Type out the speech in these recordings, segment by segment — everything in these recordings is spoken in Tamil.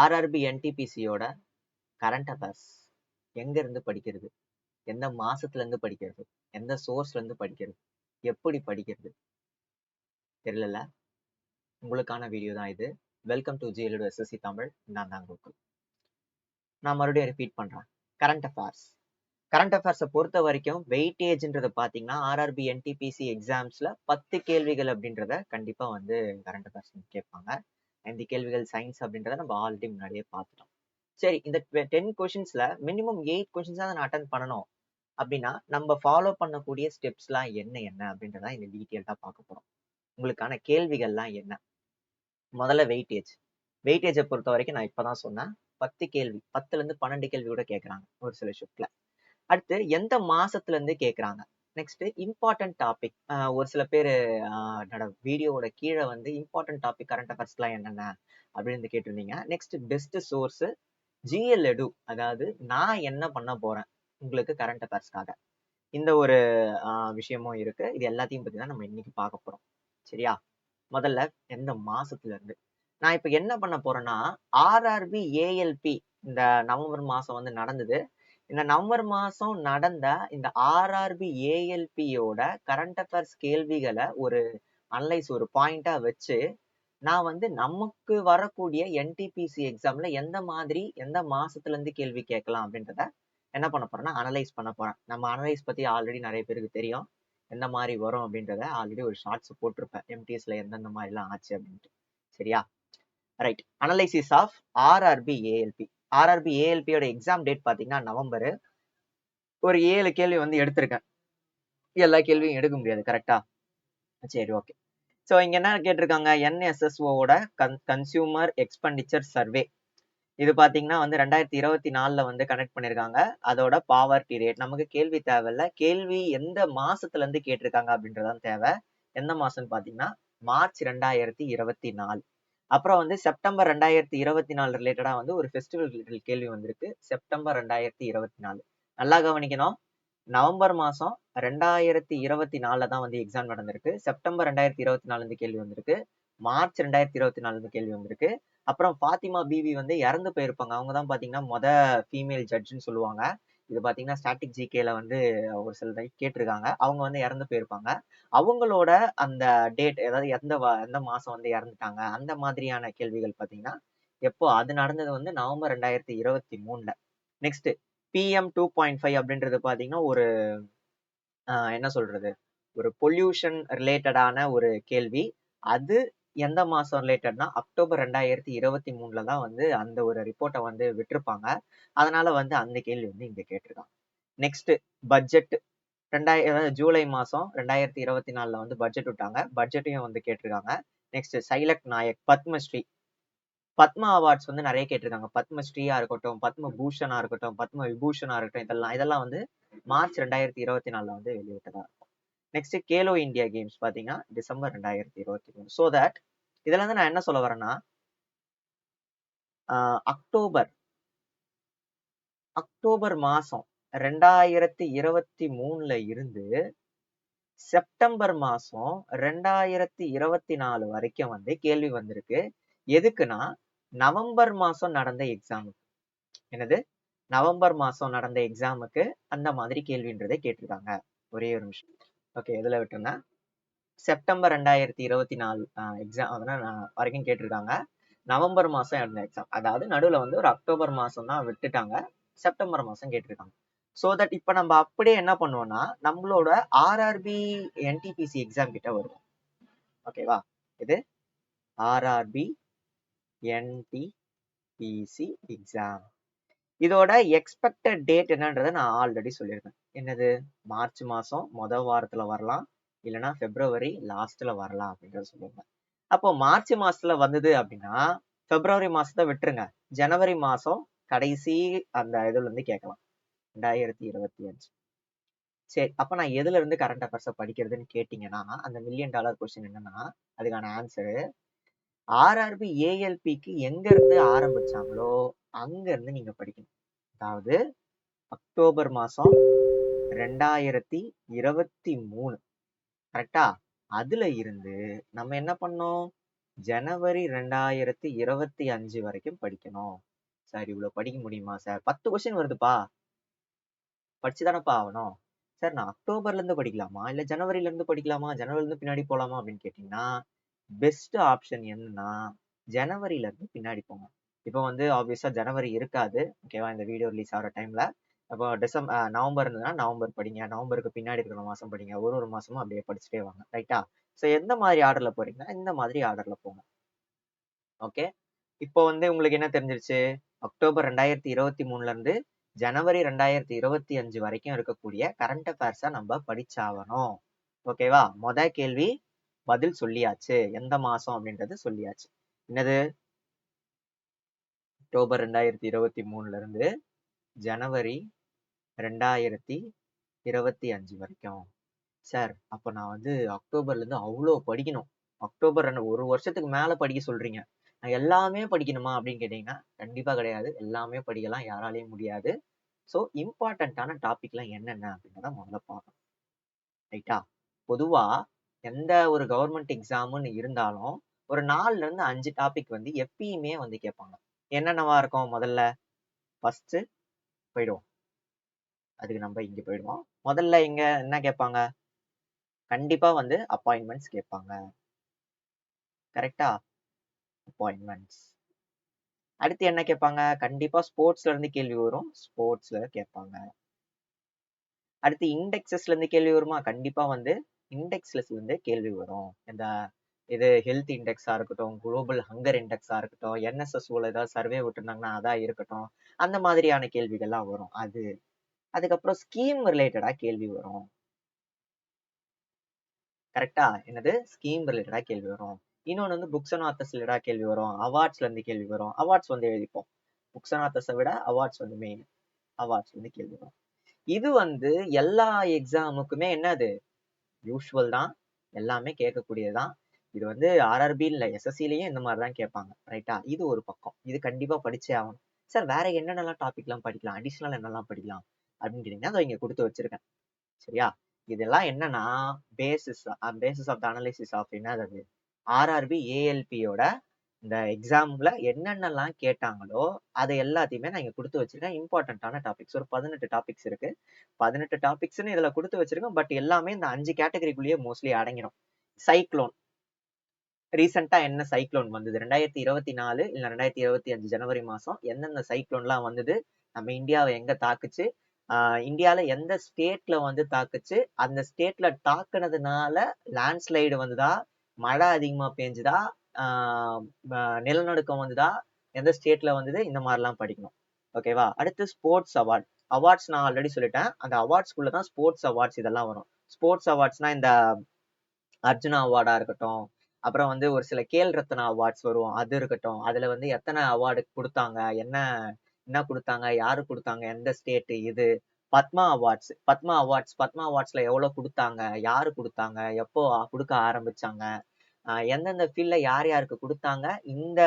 ஆர்ஆர்பி என்டிபிசியோட கரண்ட் அஃபேர்ஸ் எங்க இருந்து படிக்கிறது, எந்த மாசத்துல இருந்து படிக்கிறது, எந்த சோர்ஸ்ல இருந்து படிக்கிறது, எப்படி படிக்கிறது தெரியல. உங்களுக்கான வீடியோ தான் இது. Welcome to GLD SSC Tamil. நான் தான் கோகுல். நான் மறுபடியும் ரிப்பீட் பண்றேன். கரண்ட் அஃபேர்ஸை பொறுத்த வரைக்கும் வெயிட்டேஜ்ன்றத பார்த்தீங்கன்னா ஆர்ஆர்பி என்டிபிசி எக்ஸாம்ஸ்ல 10 கேள்விகள் அப்படின்றத கண்டிப்பா வந்து கரண்ட் அஃபேர்ஸ் கேட்பாங்க. இந்த கேள்விகள் சயின்ஸ் அப்படின்றத நம்ம ஆல்ரெடி முன்னாடியே பார்த்துட்டோம். சரி, இந்த 10 கொஷின்ஸ்ல மினிமம் 8 கொஷின்ஸ் தான் நான் அட்டன் பண்ணணும் அப்படின்னா நம்ம ஃபாலோ பண்ணக்கூடிய ஸ்டெப்ஸ்லாம் என்ன அப்படின்றத இந்த டீட்டெயில்டா பார்க்க போறோம். உங்களுக்கான கேள்விகள்லாம் என்ன? முதல்ல வெயிட்டேஜை பொறுத்த வரைக்கும் நான் இப்பதான் சொன்னேன். 10 கேள்வி, 10ல இருந்து 12 கேள்வி கூட கேட்கறாங்க ஒரு சில ஷிஃப்ட்ல. அடுத்து எந்த மாசத்துல இருந்து கேட்கறாங்க. Next important topic. ஒரு சில பேர் என்னோட வீடியோவோட கீழே வந்து இம்பார்ட்டன்ட் டாபிக் கரண்ட் அஃபேர்ஸ்லாம் என்னென்ன அப்படின்னு கேட்டிருந்தீங்க. நெக்ஸ்ட் பெஸ்ட் சோர்ஸ் ஜிஎல் எடு, அதாவது நான் என்ன பண்ண போறேன் உங்களுக்கு கரண்ட் அஃபேர்ஸ்க்காக, இந்த ஒரு விஷயமும் இருக்கு. இது எல்லாத்தையும் பத்தி தான் நம்ம இன்னைக்கு பார்க்க போறோம். சரியா? முதல்ல எந்த மாசத்துல இருந்து நான் இப்ப என்ன பண்ண போறேன்னா, ஆர்ஆர்பி ஏஎல்பி இந்த நவம்பர் மாசம் வந்து நடந்தது. இந்த நவம்பர் மாசம் நடந்த இந்த ஆர்ஆர்பி ஏஎல்பியோட கரண்ட் அஃபேர்ஸ் கேள்விகளை ஒரு அனலைஸ், ஒரு பாயிண்டா வச்சு நான் வந்து நமக்கு வரக்கூடிய என்டிபிசி எக்ஸாம்ல எந்த மாதிரி எந்த மாசத்துல இருந்து கேள்வி கேட்கலாம் அப்படின்றத என்ன பண்ண போறேன்னா அனலைஸ் பண்ண போறேன். நம்ம அனலைஸ் பத்தி ஆல்ரெடி நிறைய பேருக்கு தெரியும், எந்த மாதிரி வரும் அப்படின்றத ஆல்ரெடி ஒரு ஷார்ட்ஸ் போட்டிருப்பேன், எம்டிஎஸ்ல எந்தெந்த மாதிரி எல்லாம் ஆச்சு அப்படின்ட்டு. சரியா? Right. Analysis of RRB ALP. RRB ஏஎல்பியோட எக்ஸாம் டேட் பாத்தீங்கன்னா நவம்பர். ஒரு 7 கேள்வி வந்து எடுத்திருக்கேன். எல்லா கேள்வியும் எடுக்க முடியாது, கரெக்டா? சரி, ஓகே. ஸோ இங்க என்ன கேட்டிருக்காங்க, என்எஸ்எஸ்ஓட கன்சியூமர் எக்ஸ்பெண்டிச்சர் சர்வே. இது பாத்தீங்கன்னா வந்து 2024 வந்து கனெக்ட் பண்ணிருக்காங்க. அதோட பாவர்ட்டி ரேட் நமக்கு கேள்வி தேவையில்ல. கேள்வி எந்த மாசத்துல இருந்து கேட்டிருக்காங்க அப்படின்றதான் தேவை. எந்த மாசம்னு பாத்தீங்கன்னா மார்ச் 2024. அப்புறம் வந்து செப்டம்பர் 2024 ரிலேட்டடா வந்து ஒரு ஃபெஸ்டிவல் ரிலேட்டட் கேள்வி வந்திருக்கு. செப்டம்பர் 2024. நல்லா கவனிக்கணும். நவம்பர் மாசம் 2024 தான் வந்து எக்ஸாம் நடந்திருக்கு. செப்டம்பர் 2024 கேள்வி வந்திருக்கு. மார்ச் 2024 கேள்வி வந்திருக்கு. அப்புறம் ஃபாத்திமா பிவி வந்து இறந்து போயிருப்பாங்க. அவங்க தான் பாத்தீங்கன்னா ஃபீமேல் ஜட்ஜ்னு சொல்லுவாங்க. இது பாத்தீங்கன்னா ஸ்டாட்டிக் ஜிகேல வந்து ஒரு சில கேட்டிருக்காங்க. அவங்க வந்து இறந்து போயிருப்பாங்க. அவங்களோட அந்த டேட், அதாவது எந்த மாசம் வந்து இறந்துட்டாங்க, அந்த மாதிரியான கேள்விகள் பாத்தீங்கன்னா எப்போ அது நடந்தது வந்து நவம்பர் 2023. நெக்ஸ்ட் PM 2.5 அப்படின்றது பாத்தீங்கன்னா ஒரு என்ன சொல்றது, ஒரு பொல்யூஷன் ரிலேட்டடான ஒரு கேள்வி. அது எந்த மாசம் ரிலேட்டட்னா அக்டோபர் 2023 தான் வந்து அந்த ஒரு ரிப்போர்ட்டை வந்து விட்டிருப்பாங்க. அதனால வந்து அந்த கேள்வி வந்து இங்க கேட்டிருக்காங்க. Next budget. ஜூலை மாசம் 2024 வந்து பட்ஜெட் விட்டாங்க. பட்ஜெட்டையும் வந்து கேட்டிருக்காங்க. நெக்ஸ்ட் சைலக் நாயக் பத்மஸ்ரீ, பத்மா அவார்ட்ஸ் வந்து நிறைய கேட்டிருக்காங்க. பத்மஸ்ரீயா இருக்கட்டும், பத்ம பூஷனா இருக்கட்டும், பத்ம விபூஷனா இருக்கட்டும், இதெல்லாம் வந்து மார்ச் 2024 வந்து வெளியிட்டதா இருக்கும். நெக்ஸ்ட் கேலோ இந்தியா கேம்ஸ் பாத்தீங்கன்னா டிசம்பர் 2023. ஸோ தட் இதுல இருந்து நான் என்ன சொல்ல வரேன்னா, அக்டோபர் மாசம் 2023 இருந்து செப்டம்பர் மாசம் 2024 வரைக்கும் வந்து கேள்வி வந்திருக்கு. எதுக்குன்னா நவம்பர் மாசம் நடந்த எக்ஸாமுக்கு. என்னது? நவம்பர் மாசம் நடந்த எக்ஸாமுக்கு அந்த மாதிரி கேள்வின்றதை கேட்டிருக்காங்க. ஒரே ஒரு நிமிஷம். ஓகே, இதுல விட்டுருந்தேன். செப்டம்பர் 2024 எக்ஸாம் வரைக்கும் கேட்டிருக்காங்க. நவம்பர் மாசம் நடந்த எக்ஸாம், அதாவது நடுவுல வந்து ஒரு அக்டோபர் மாசம் தான் விட்டுட்டாங்க. செப்டம்பர் மாசம் கேட்டிருக்காங்க. ஸோ தட் இப்ப நம்ம அப்படியே என்ன பண்ணுவோம்னா நம்மளோட ஆர்ஆர்பி என்டிபிசி எக்ஸாம் கிட்ட வருவோம். ஓகேவா? இது ஆர்ஆர்பி என்டிபிசி எக்ஸாம். இதோட எக்ஸ்பெக்டட் டேட் என்னன்றதை நான் ஆல்ரெடி சொல்லியிருக்கேன். என்னது? மார்ச் மாசம் முதல் வாரத்துல வரலாம், இல்லைன்னா பிப்ரவரி லாஸ்ட்ல வரலாம் அப்படின்றத சொல்லியிருந்தேன். அப்போ மார்ச் மாசத்துல வந்தது அப்படின்னா பிப்ரவரி மாசத்தை விட்டுருங்க, ஜனவரி மாசம் கடைசி அந்த இதுல இருந்து கேட்கலாம் 2025. சரி, அப்ப நான் எதுல இருந்து கரண்ட் அஃபேர்ஸை படிக்கிறதுன்னு கேட்டீங்கன்னா அந்த $1 மில்லியன் கொஸ்டின் என்னன்னா அதுக்கான ஆன்சரு ஆர்ஆர்பி ஏஎல்பிக்கு எங்க இருந்து ஆரம்பிச்சாங்களோ அங்க இருந்து நீங்க படிக்கணும். அதாவது அக்டோபர் மாசம் 2023, கரெக்டா? அதுல இருந்து நம்ம என்ன பண்ணோம், ஜனவரி 2025 வரைக்கும் படிக்கணும். சார் இவ்வளவு படிக்க முடியுமா சார்? 10 கொஸ்டின் வருதுப்பா, படிச்சுதானப்பா ஆகணும். சார் நான் அக்டோபர்ல இருந்து படிக்கலாமா இல்ல ஜனவரில இருந்து படிக்கலாமா, ஜனவரில இருந்து பின்னாடி போலாமா அப்படின்னு கேட்டீங்கன்னா, பெஸ்ட் ஆப்ஷன் என்னன்னா ஜனவரில இருந்து பின்னாடி போங்க. இப்போ வந்து ஆப்வியஸா ஜனவரி இருக்காது, ஓகேவா, இந்த வீடியோ ரிலீஸ் ஆகிற டைம்ல. அப்போ நவம்பர் இருந்ததுன்னா நவம்பர் படிங்க, நவம்பருக்கு பின்னாடி இருக்கிற மாசம் படிங்க, ஒரு மாசமும் அப்படியே படிச்சுட்டே வாங்க. ரைட்டா? ஸோ எந்த மாதிரி ஆர்டர்ல போறீங்கன்னா இந்த மாதிரி ஆர்டர்ல போங்க. ஓகே, இப்போ வந்து உங்களுக்கு என்ன தெரிஞ்சிருச்சு? அக்டோபர் 2023ல இருந்து ஜனவரி 2025 வரைக்கும் இருக்கக்கூடிய கரண்ட் அஃபேர்ஸை நம்ம படிச்சாகணும். ஓகேவா? கேள்வி பதில் சொல்லியாச்சு, எந்த மாசம் அப்படின்றது சொல்லியாச்சு. என்னது? அக்டோபர் 2023ல இருந்து ஜனவரி 2025 வரைக்கும். சார் அப்ப நான் வந்து அக்டோபர்ல இருந்து அவ்வளோ படிக்கணும், அக்டோபர் ஒரு வருஷத்துக்கு மேல படிக்க சொல்றீங்க, நான் எல்லாமே படிக்கணுமா அப்படின்னு கேட்டீங்கன்னா கண்டிப்பா கிடையாது. எல்லாமே படிக்கலாம் யாராலையும் முடியாது. ஸோ இம்பார்ட்டன்டான டாபிக்லாம் என்னென்ன அப்படின்றத முதல்ல பார்க்கணும். ரைட்டா? பொதுவா எந்த ஒரு கவர்மெண்ட் எக்ஸாம்னு இருந்தாலும் ஒரு 4ல இருந்து 5 டாபிக் வந்து எப்பயுமே வந்து கேட்பாங்க. என்னென்னவா இருக்கும்? முதல்ல ஃபர்ஸ்ட் போயிடுவோம், அதுக்கு நம்ம இங்க போயிடுவோம். முதல்ல இங்க என்ன கேட்பாங்க? கண்டிப்பா வந்து அப்பாயின்மெண்ட்ஸ் கேட்பாங்க. கரெக்டா? அப்பாயின்மெண்ட்ஸ். அடுத்து என்ன கேட்பாங்க? கண்டிப்பா ஸ்போர்ட்ஸ்ல இருந்து கேள்வி வரும், ஸ்போர்ட்ஸ்ல கேட்பாங்க. அடுத்து இண்டெக்ஸஸ்ல இருந்து கேள்வி வருமா? கண்டிப்பா வந்து இண்டெக்ஸ்ல இருந்து கேள்வி வரும். இந்த இது ஹெல்த் இண்டெக்ஸா இருக்கட்டும், குளோபல் ஹங்கர் இண்டெக்ஸா இருக்கட்டும், என்எஸ்எஸ்ஓல ஏதாவது சர்வே விட்டுருந்தாங்கன்னா அதான் இருக்கட்டும், அந்த மாதிரியான கேள்விகள்லாம் வரும். அதுக்கப்புறம் ஸ்கீம் ரிலேட்டடா கேள்வி வரும். கரெக்டா? என்னது? ஸ்கீம் ரிலேட்டடா கேள்வி வரும். இன்னொன்று வந்து புக்ஸ் அண்ட் ஆத்தர்ஸ் ரிலேட்டடா கேள்வி வரும். அவார்ட்ஸ்ல இருந்து கேள்வி வரும். அவார்ட்ஸ் வந்து எழுதிப்போம். புக்ஸ் அண்ட் ஆத்தர்ஸை விட அவார்ட்ஸ் வந்து மெயின். அவார்ட்ஸ் வந்து கேள்வி வரும். இது வந்து எல்லா எக்ஸாமுக்குமே என்னது? யூஸ்வல் தான், எல்லாமே கேட்கக்கூடியதுதான். இது வந்து ஆர்ஆர்பி இல்லை, எஸ்எஸ்சிலையும் இந்த மாதிரி தான் கேட்பாங்க. ரைட்டா? இது ஒரு பக்கம், இது கண்டிப்பா படிச்சே ஆகணும். சார் வேற என்னென்னலாம் டாபிக்லாம் படிக்கலாம், அடிஷ்னல் என்னெல்லாம் படிக்கலாம் அப்படின்னு கேட்டீங்கன்னா அதை இங்க கொடுத்து வச்சிருக்கேன். சரியா? இதெல்லாம் என்னன்னா basis of the analysis of என்னது ஆர்ஆர்பி ஏஎல்பியோட இந்த எக்ஸாம்ல என்னென்னலாம் கேட்டாங்களோ அதை எல்லாத்தையுமே நான் இங்க கொடுத்து வச்சிருக்கேன். இம்பார்ட்டன்டான டாபிக்ஸ் ஒரு 18 டாபிக்ஸ் இருக்கு. 18 டாபிக்ஸ்ன்னு இதுல கொடுத்து வச்சிருக்கேன். பட் எல்லாமே இந்த 5 கேட்டகரிக்குள்ளேயே மோஸ்ட்லி அடங்கிடும். சைக்ளோன், ரீசெண்டா என்ன சைக்ளோன் வந்தது? 2024 இல்ல 2025 ஜனவரி மாசம் எந்தெந்த சைக்ளோன்லாம் வந்தது, நம்ம இந்தியாவை எங்க தாக்குச்சு, இந்தியால எந்த ஸ்டேட்ல வந்து தாக்குச்சு, அந்த ஸ்டேட்ல தாக்குனதுனால லேண்ட்ஸ்லைடு வந்ததா, மழை அதிகமா பெஞ்சுதா, நிலநடுக்கம் வந்ததா, எந்த ஸ்டேட்ல வந்தது, இந்த மாதிரிலாம் படிக்கணும். ஓகேவா? அடுத்து ஸ்போர்ட்ஸ் அவார்ட். அவார்ட்ஸ் நான் ஆல்ரெடி சொல்லிட்டேன். அந்த அவார்ட்ஸ்குள்ளதான் ஸ்போர்ட்ஸ் அவார்ட்ஸ் இதெல்லாம் வரும். ஸ்போர்ட்ஸ் அவார்ட்ஸ்னா இந்த அர்ஜுனா அவார்டா இருக்கட்டும், அப்புறம் வந்து ஒரு சில கேல் ரத்னா அவார்ட்ஸ் வரும், அது இருக்கட்டும். அதுல வந்து எத்தனை அவார்டு கொடுத்தாங்க, என்ன கொடுத்தாங்க, யாரு கொடுத்தாங்க, எந்த ஸ்டேட் இது. பத்மா அவார்ட்ஸ், பத்மா அவார்ட்ஸ்ல எவ்வளவு கொடுத்தாங்க, யாரு கொடுத்தாங்க, எப்போ கொடுக்க ஆரம்பிச்சாங்க, எந்தெந்த ஃபீல்ட்ல யார் யாருக்கு கொடுத்தாங்க, இந்த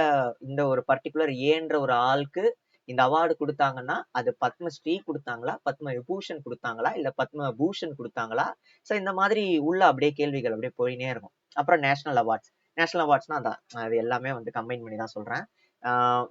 இந்த ஒரு பர்டிகுலர் ஏன்ற ஒரு ஆளுக்கு இந்த அவார்டு கொடுத்தாங்கன்னா அது பத்மஸ்ரீ கொடுத்தாங்களா, பத்ம விபூஷன் கொடுத்தாங்களா, இல்ல பத்ம பூஷன் கொடுத்தாங்களா. ஸோ இந்த மாதிரி உள்ள அப்படியே கேள்விகள் அப்படியே போயினே இருக்கும். அப்புறம் நேஷனல் அவார்ட்ஸ்னா அதான், அது எல்லாமே வந்து கம்பைன் பண்ணி தான் சொல்றேன்.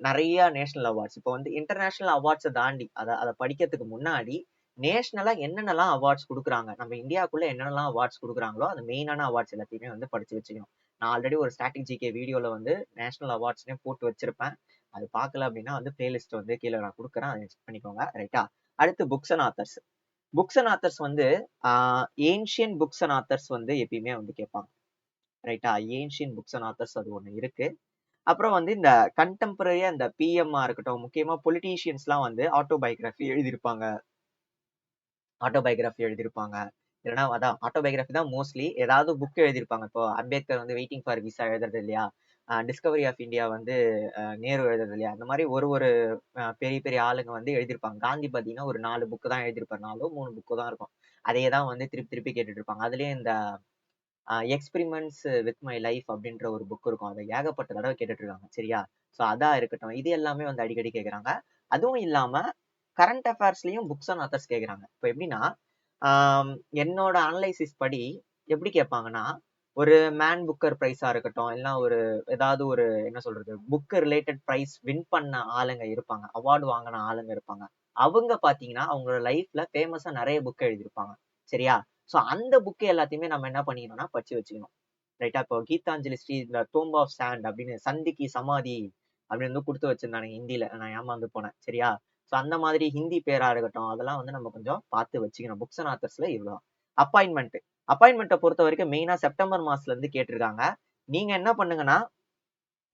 நிறைய நேஷனல் அவார்ட்ஸ். இப்போ வந்து இன்டர்நேஷனல் அவார்ட்ஸை தாண்டி அதை படிக்கிறதுக்கு முன்னாடி நேஷனலா என்னென்னலாம் அவார்ட்ஸ் கொடுக்குறாங்க, நம்ம இந்தியாவுக்குள்ள என்னென்னலாம் அவார்ட்ஸ் கொடுக்குறாங்களோ அந்த மெயினான அவார்ட்ஸ் எல்லாத்தையுமே வந்து படிச்சு வச்சுக்கணும். நான் ஆல்ரெடி ஒரு ஸ்டாட்டிக் ஜிகே வீடியோல வந்து நேஷனல் அவார்ட்ஸ்னே போட்டு வச்சிருப்பேன். அது பார்க்கல அப்படின்னா வந்து பிளேலிஸ்ட் வந்து கீழே நான் கொடுக்குறேன், அதை செக் பண்ணிக்கோங்க. ரைட்டா? அடுத்து books and authors. Books and authors வந்து ஏன்ஷியன் புக்ஸ் அண்ட் ஆத்தர்ஸ் வந்து எப்பயுமே வந்து கேட்பாங்க. ரைட்டா? ஏன்ஷியன் புக்ஸ் அண்ட் ஆத்தர்ஸ் அது ஒண்ணு இருக்கு. அப்புறம் வந்து இந்த கண்டெம்பரரியா இந்த பிஎம்ஆ இருக்கட்டும், முக்கியமா பொலிட்டீஷியன்ஸ்லாம் வந்து ஆட்டோபயோகிராஃபி எழுதியிருப்பாங்க. இல்லைன்னா அதான் ஆட்டோபயோகிராஃபி தான் மோஸ்ட்லி. ஏதாவது புக் எழுதியிருப்பாங்க. இப்போ அம்பேத்கர் வந்து வெயிட்டிங் ஃபார் விசா எழுதுறது இல்லையா, டிஸ்கவரி ஆஃப் இந்தியா வந்து நேரு எழுதுறது இல்லையா, அந்த மாதிரி ஒரு பெரிய பெரிய ஆளுங்க வந்து எழுதியிருப்பாங்க. காந்தி பார்த்தீங்கன்னா ஒரு 4 புக்கு தான் எழுதியிருப்பார், 3 புக்கு தான் இருக்கும். அதையே தான் வந்து திருப்பி திருப்பி கேட்டுட்டு இருப்பாங்க. அதுலயும் இந்த எக்ஸ்பிரிமெண்ட்ஸ் வித் மை லைஃப் அப்படின்ற ஒரு புக் இருக்கும், அதை ஏகப்பட்ட தடவை கேட்டுட்டு இருக்காங்க. சரியா? ஸோ அதா இருக்கட்டும், இது எல்லாமே வந்து அடிக்கடி கேட்குறாங்க. அதுவும் இல்லாம கரண்ட் அஃபேர்ஸ்லயும் புக்ஸ் அண்ட் ஆத்தர்ஸ் கேட்குறாங்க. இப்போ எப்படின்னா என்னோட அனலைசிஸ் படி எப்படி கேட்பாங்கன்னா, ஒரு மேன் புக்கர் ப்ரைஸா இருக்கட்டும், இல்லைன்னா ஒரு ஏதாவது ஒரு என்ன சொல்றது புக் ரிலேட்டட் ப்ரைஸ் வின் பண்ண ஆளுங்க இருப்பாங்க, அவார்டு வாங்கின ஆளுங்க இருப்பாங்க. அவங்க பாத்தீங்கன்னா அவங்களோட லைஃப்ல ஃபேமஸா நிறைய புக் எழுதியிருப்பாங்க. சரியா? ஸோ அந்த புக்கு எல்லாத்தையுமே நம்ம என்ன பண்ணிக்கணும்னா படிச்சு வச்சுக்கணும். ரைட்டா? இப்போ கீதாஞ்சலி ஸ்ரீ இந்த டோம்ப் ஆஃப் சாண்ட் அப்படின்னு சந்திக்கு சமாதி அப்படின்னு வந்து கொடுத்து வச்சிருந்தானுங்க ஹிந்தியில. நான் ஏமாந்து போனேன். சரியா? ஸோ அந்த மாதிரி ஹிந்தி பேரா இருக்கட்டும், அதெல்லாம் வந்து நம்ம கொஞ்சம் பார்த்து வச்சுக்கணும். புக்ஸ் அண்ட் ஆத்தர்ஸ்ல இவ்வளோ. அப்பாயின்மெண்ட்டை பொறுத்த வரைக்கும் மெயினா செப்டம்பர் மாசத்துல இருந்து கேட்டிருக்காங்க. நீங்க என்ன பண்ணுங்கன்னா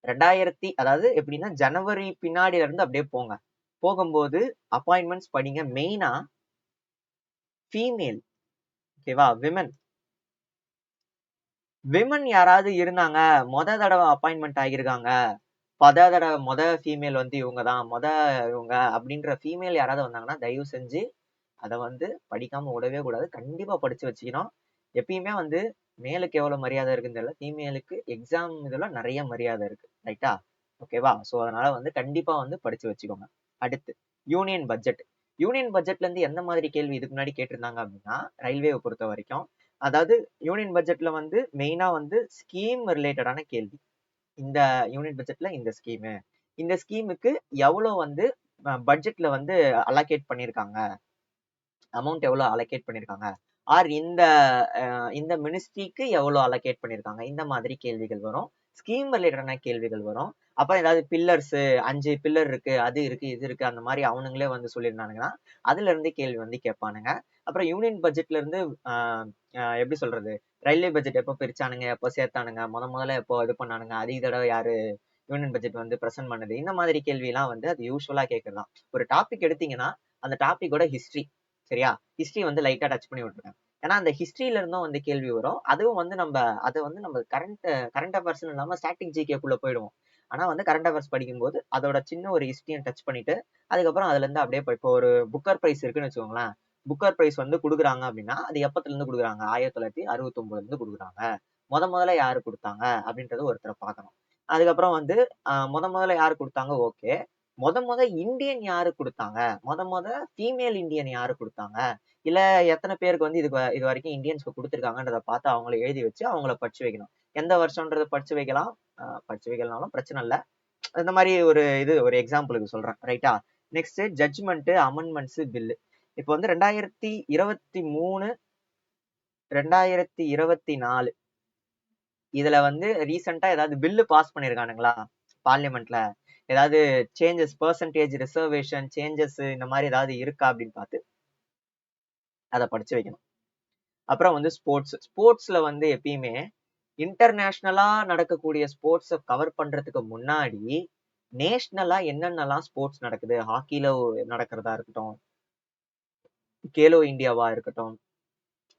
2000 அதாவது எப்படின்னா ஜனவரி பின்னாடில இருந்து அப்படியே போங்க. போகும்போது அப்பாயின்மெண்ட்ஸ் படிங்க. மெயினா ஃபீமேல், ஓகேவா, விமன் யாராவது இருந்தாங்க, தடவை அப்பாயின்மெண்ட் ஆகியிருக்காங்க, ஃபீமேல் வந்து இவங்க தான், இவங்க அப்படின்ற ஃபீமேல் யாராவது வந்தாங்கன்னா தயவு செஞ்சு அதை வந்து படிக்காம விடவே கூடாது. கண்டிப்பா படிச்சு வச்சுக்கணும். எப்பயுமே வந்து மேலுக்கு எவ்வளவு மரியாதை இருக்குன்னு தெரியல, ஃபீமேலுக்கு எக்ஸாம் இதெல்லாம் நிறைய மரியாதை இருக்கு. ரைட்டா? ஓகேவா? ஸோ அதனால வந்து கண்டிப்பா வந்து படிச்சு வச்சுக்கோங்க. அடுத்து யூனியன் பட்ஜெட். யூனியன் பட்ஜெட்ல இருந்து எந்த மாதிரி கேள்வி இதுக்கு முன்னாடி கேட்டிருந்தாங்க அப்படின்னா, ரயில்வேவை பொறுத்த வரைக்கும், அதாவது யூனியன் பட்ஜெட்ல வந்து மெயினா வந்து ஸ்கீம் ரிலேட்டடான கேள்வி. இந்த யூனியன் பட்ஜெட்ல இந்த ஸ்கீமுக்கு எவ்வளவு வந்து பட்ஜெட்ல வந்து அலோகேட் பண்ணியிருக்காங்க, அமௌண்ட் எவ்வளவு அலோகேட் பண்ணியிருக்காங்க, ஆர் இந்த மினிஸ்ட்ரிக்கு எவ்வளவு அலோகேட் பண்ணியிருக்காங்க, இந்த மாதிரி கேள்விகள் வரும். ஸ்கீம் ரிலேட்டடான கேள்விகள் வரும். அப்புறம் ஏதாவது பில்லர்ஸ் 5 பில்லர் இருக்கு, அது இருக்கு, இது இருக்கு, அந்த மாதிரி அவனுங்களே வந்து சொல்லியிருந்தானுங்கன்னா அதுல இருந்து கேள்வி வந்து கேட்பானுங்க. அப்புறம் யூனியன் பட்ஜெட்ல இருந்து எப்படி சொல்றது, ரயில்வே பட்ஜெட் எப்போ பிரிச்சானுங்க, எப்போ சேர்த்தானுங்க, முதல்ல எப்போ இது பண்ணானுங்க, அதிக தடவை யாரு யூனியன் பட்ஜெட் வந்து பிரசன்ட் பண்ணுது, இந்த மாதிரி கேள்வி எல்லாம் வந்து அது யூஸ்வலா கேட்கலாம். ஒரு டாபிக் எடுத்தீங்கன்னா அந்த டாபிக்கோட ஹிஸ்டரி, சரியா, ஹிஸ்டரி வந்து லைட்டா டச் பண்ணி விட்டுருக்கேன். ஏன்னா அந்த ஹிஸ்டரியில இருந்தும் வந்து கேள்வி வரும். அதுவும் வந்து அதை வந்து நம்ம கரண்ட் அஃபேர்ஸ் இல்லாம ஸ்டாட்டிக் ஜிகேக்குள்ள போயிடுவோம். ஆனா வந்து கரண்ட் அஃபேர்ஸ் படிக்கும்போது அதோட சின்ன ஒரு ஹிஸ்டரியை டச் பண்ணிட்டு அதுக்கப்புறம் அதுல இருந்து அப்படியே இப்போ ஒரு புக்கர் பிரைஸ் இருக்குன்னு வச்சுக்கோங்களேன். புக்கர் பிரைஸ் வந்து கொடுக்குறாங்க அப்படின்னா அது எப்பத்துல இருந்து கொடுக்குறாங்க, 1969 இருந்து கொடுக்குறாங்க. முதல்ல யாரு கொடுத்தாங்க அப்படின்றது ஒருத்தரை பார்க்கணும். அதுக்கப்புறம் வந்து முதல்ல யாரு கொடுத்தாங்க, ஓகே, இந்தியன் யாரு கொடுத்தாங்க, ஃபீமேல் இந்தியன் யாரு கொடுத்தாங்க, இல்ல எத்தனை பேருக்கு வந்து இது வரைக்கும் இந்தியன்ஸ்க்கு கொடுத்துருக்காங்கன்றத பார்த்து அவங்கள எழுதி வச்சு அவங்கள படிச்சு வைக்கணும். எந்த வருஷம்ன்றத படிச்சு வைக்கலாம், படிச்சு வைக்கலனாலும் பிரச்சனை இல்லை. இந்த மாதிரி ஒரு எக்ஸாம்பிளுக்கு சொல்றேன். ரைட்டா? Next judgment, amendments, bill. இப்போ வந்து 2023 2024 இதுல வந்து ரீசெண்டா ஏதாவது பில்லு பாஸ் பண்ணிருக்கானுங்களா பார்லிமெண்ட்ல, ஏதாவது சேஞ்சஸ், பெர்சன்டேஜ் ரிசர்வேஷன் சேஞ்சஸ் இந்த மாதிரி ஏதாவது இருக்கா அப்படின்னு பார்த்து அதை படிச்சு வைக்கணும். அப்புறம் வந்து ஸ்போர்ட்ஸ்ல வந்து எப்பயுமே இன்டர்நேஷனலா நடக்கக்கூடிய ஸ்போர்ட்ஸை கவர் பண்றதுக்கு முன்னாடி நேஷனலா என்னென்னலாம் ஸ்போர்ட்ஸ் நடக்குது, ஹாக்கில நடக்கிறதா இருக்கட்டும், கேலோ இந்தியாவா இருக்கட்டும்,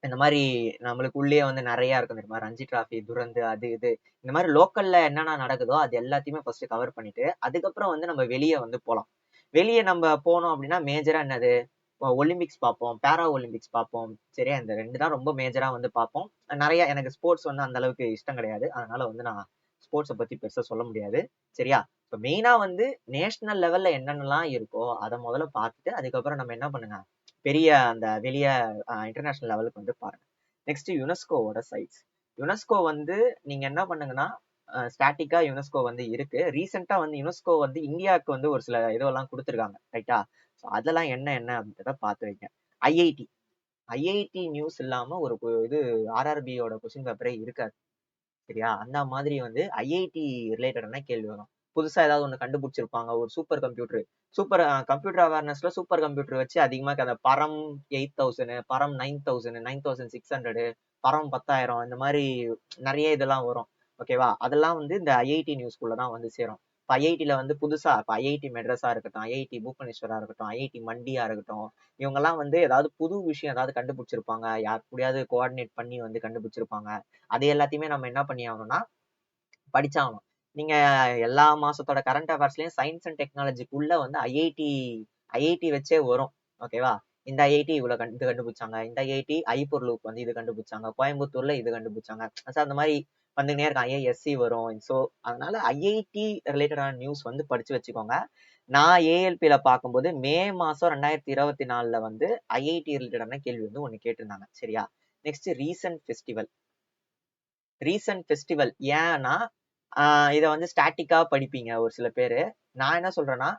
இந்த மாதிரி நம்மளுக்கு உள்ளே வந்து நிறைய இருக்கும் தெரியுமா, ரஞ்சி டிராஃபி, துரந்து, அது இது, இந்த மாதிரி லோக்கல்ல என்னென்ன நடக்குதோ அது எல்லாத்தையுமே ஃபர்ஸ்ட் கவர் பண்ணிட்டு அதுக்கப்புறம் வந்து நம்ம வெளியே வந்து போகலாம். வெளியே நம்ம போனோம் அப்படின்னா மேஜரா என்னது, ஒலிம்பிக்ஸ் பார்ப்போம், பேரா ஒலிம்பிக்ஸ் பார்ப்போம். சரியா? இந்த 2 தான் ரொம்ப மேஜரா வந்து பார்ப்போம். நிறைய எனக்கு ஸ்போர்ட்ஸ் வந்து அந்த அளவுக்கு இஷ்டம் கிடையாது, அதனால வந்து நான் ஸ்போர்ட்ஸை பத்தி பெருசா சொல்ல முடியாது. சரியா? இப்போ மெயினா வந்து நேஷனல் லெவல்ல என்னென்னலாம் இருக்கோ அதை முதல்ல பார்த்துட்டு அதுக்கப்புறம் நம்ம என்ன பண்ணுங்க, பெரிய அந்த வெளிய இன்டர்நேஷனல் லெவலுக்கு வந்து பாருங்க. Next யுனெஸ்கோவோட sides. யுனெஸ்கோ வந்து நீங்க என்ன பண்ணுங்கன்னா ஸ்டாட்டிக்கா யுனெஸ்கோ வந்து இருக்கு. ரீசெண்டா வந்து யுனெஸ்கோ வந்து இந்தியாவுக்கு வந்து ஒரு சில இதெல்லாம் கொடுத்துருக்காங்க. ரைட்டா? ஸோ அதெல்லாம் என்ன அப்படின்றத பார்த்து வைங்க. ஐஐடி நியூஸ் இல்லாம ஒரு இது ஆர்ஆர்பியோட கொஸ்டின் பேப்பரே இருக்காது. சரியா? அந்த மாதிரி வந்து ஐஐடி ரிலேட்டடான கேள்வி வரும். புதுசா ஏதாவது ஒண்ணு கண்டுபிடிச்சிருப்பாங்க, ஒரு சூப்பர் கம்ப்யூட்டர் அவேர்னஸ்ல சூப்பர் கம்ப்யூட்டர் வச்சு அதிகமா அந்த பரம் 8000, பரம் 9000, 9600, பரம் 10,000 இந்த மாதிரி நிறைய இதெல்லாம் வரும். ஓகேவா? அதெல்லாம் வந்து இந்த ஐஐடி நியூஸ்குள்ள தான் வந்து சேரும். இப்போ ஐஐடியில வந்து புதுசா இப்போ ஐஐடி மெட்ராஸா இருக்கட்டும், ஐஐடி பூவனேஸ்வரா இருக்கட்டும், ஐஐடி மண்டியா இருக்கட்டும், இவங்கெல்லாம் வந்து ஏதாவது புது விஷயம் ஏதாவது கண்டுபிடிச்சிருப்பாங்க, யார் கூடயாவது கோஆர்டினேட் பண்ணி வந்து கண்டுபிடிச்சிருப்பாங்க. அது எல்லாத்தையுமே நம்ம என்ன பண்ணி ஆகணும்னா படிச்சாகணும். நீங்க எல்லா மாசத்தோட கரண்ட் அஃபேர்ஸ்லயும் சயின்ஸ் அண்ட் டெக்னாலஜிக்குள்ள வந்து ஐஐடி வச்சே வரும். ஓகேவா? இந்த ஐஐடி இவ்வளவு இது கண்டுபிடிச்சாங்க, இந்த ஐஐடி ஐபொருளுக்கு வந்து இது கண்டுபிடிச்சாங்க, கோயம்புத்தூர்ல இது கண்டுபிடிச்சாங்க. அந்த மாதிரி வந்துனே இருக்கும். ஐஐஎஸ்சி வரும். ஸோ அதனால ஐஐடி ரிலேட்டடான நியூஸ் வந்து படிச்சு வச்சுக்கோங்க. நான் ஏஎல்பியில பார்க்கும்போது மே மாசம் 2024 வந்து ஐஐடி ரிலேட்டடான கேள்வி வந்து ஒண்ணு கேட்டிருந்தாங்க. சரியா? Next recent festival. Recent festival. ஏன்னா இதை வந்து ஸ்டாட்டிக்கா படிப்பீங்க ஒரு சில பேரு. நான் என்ன சொல்றேன்னா,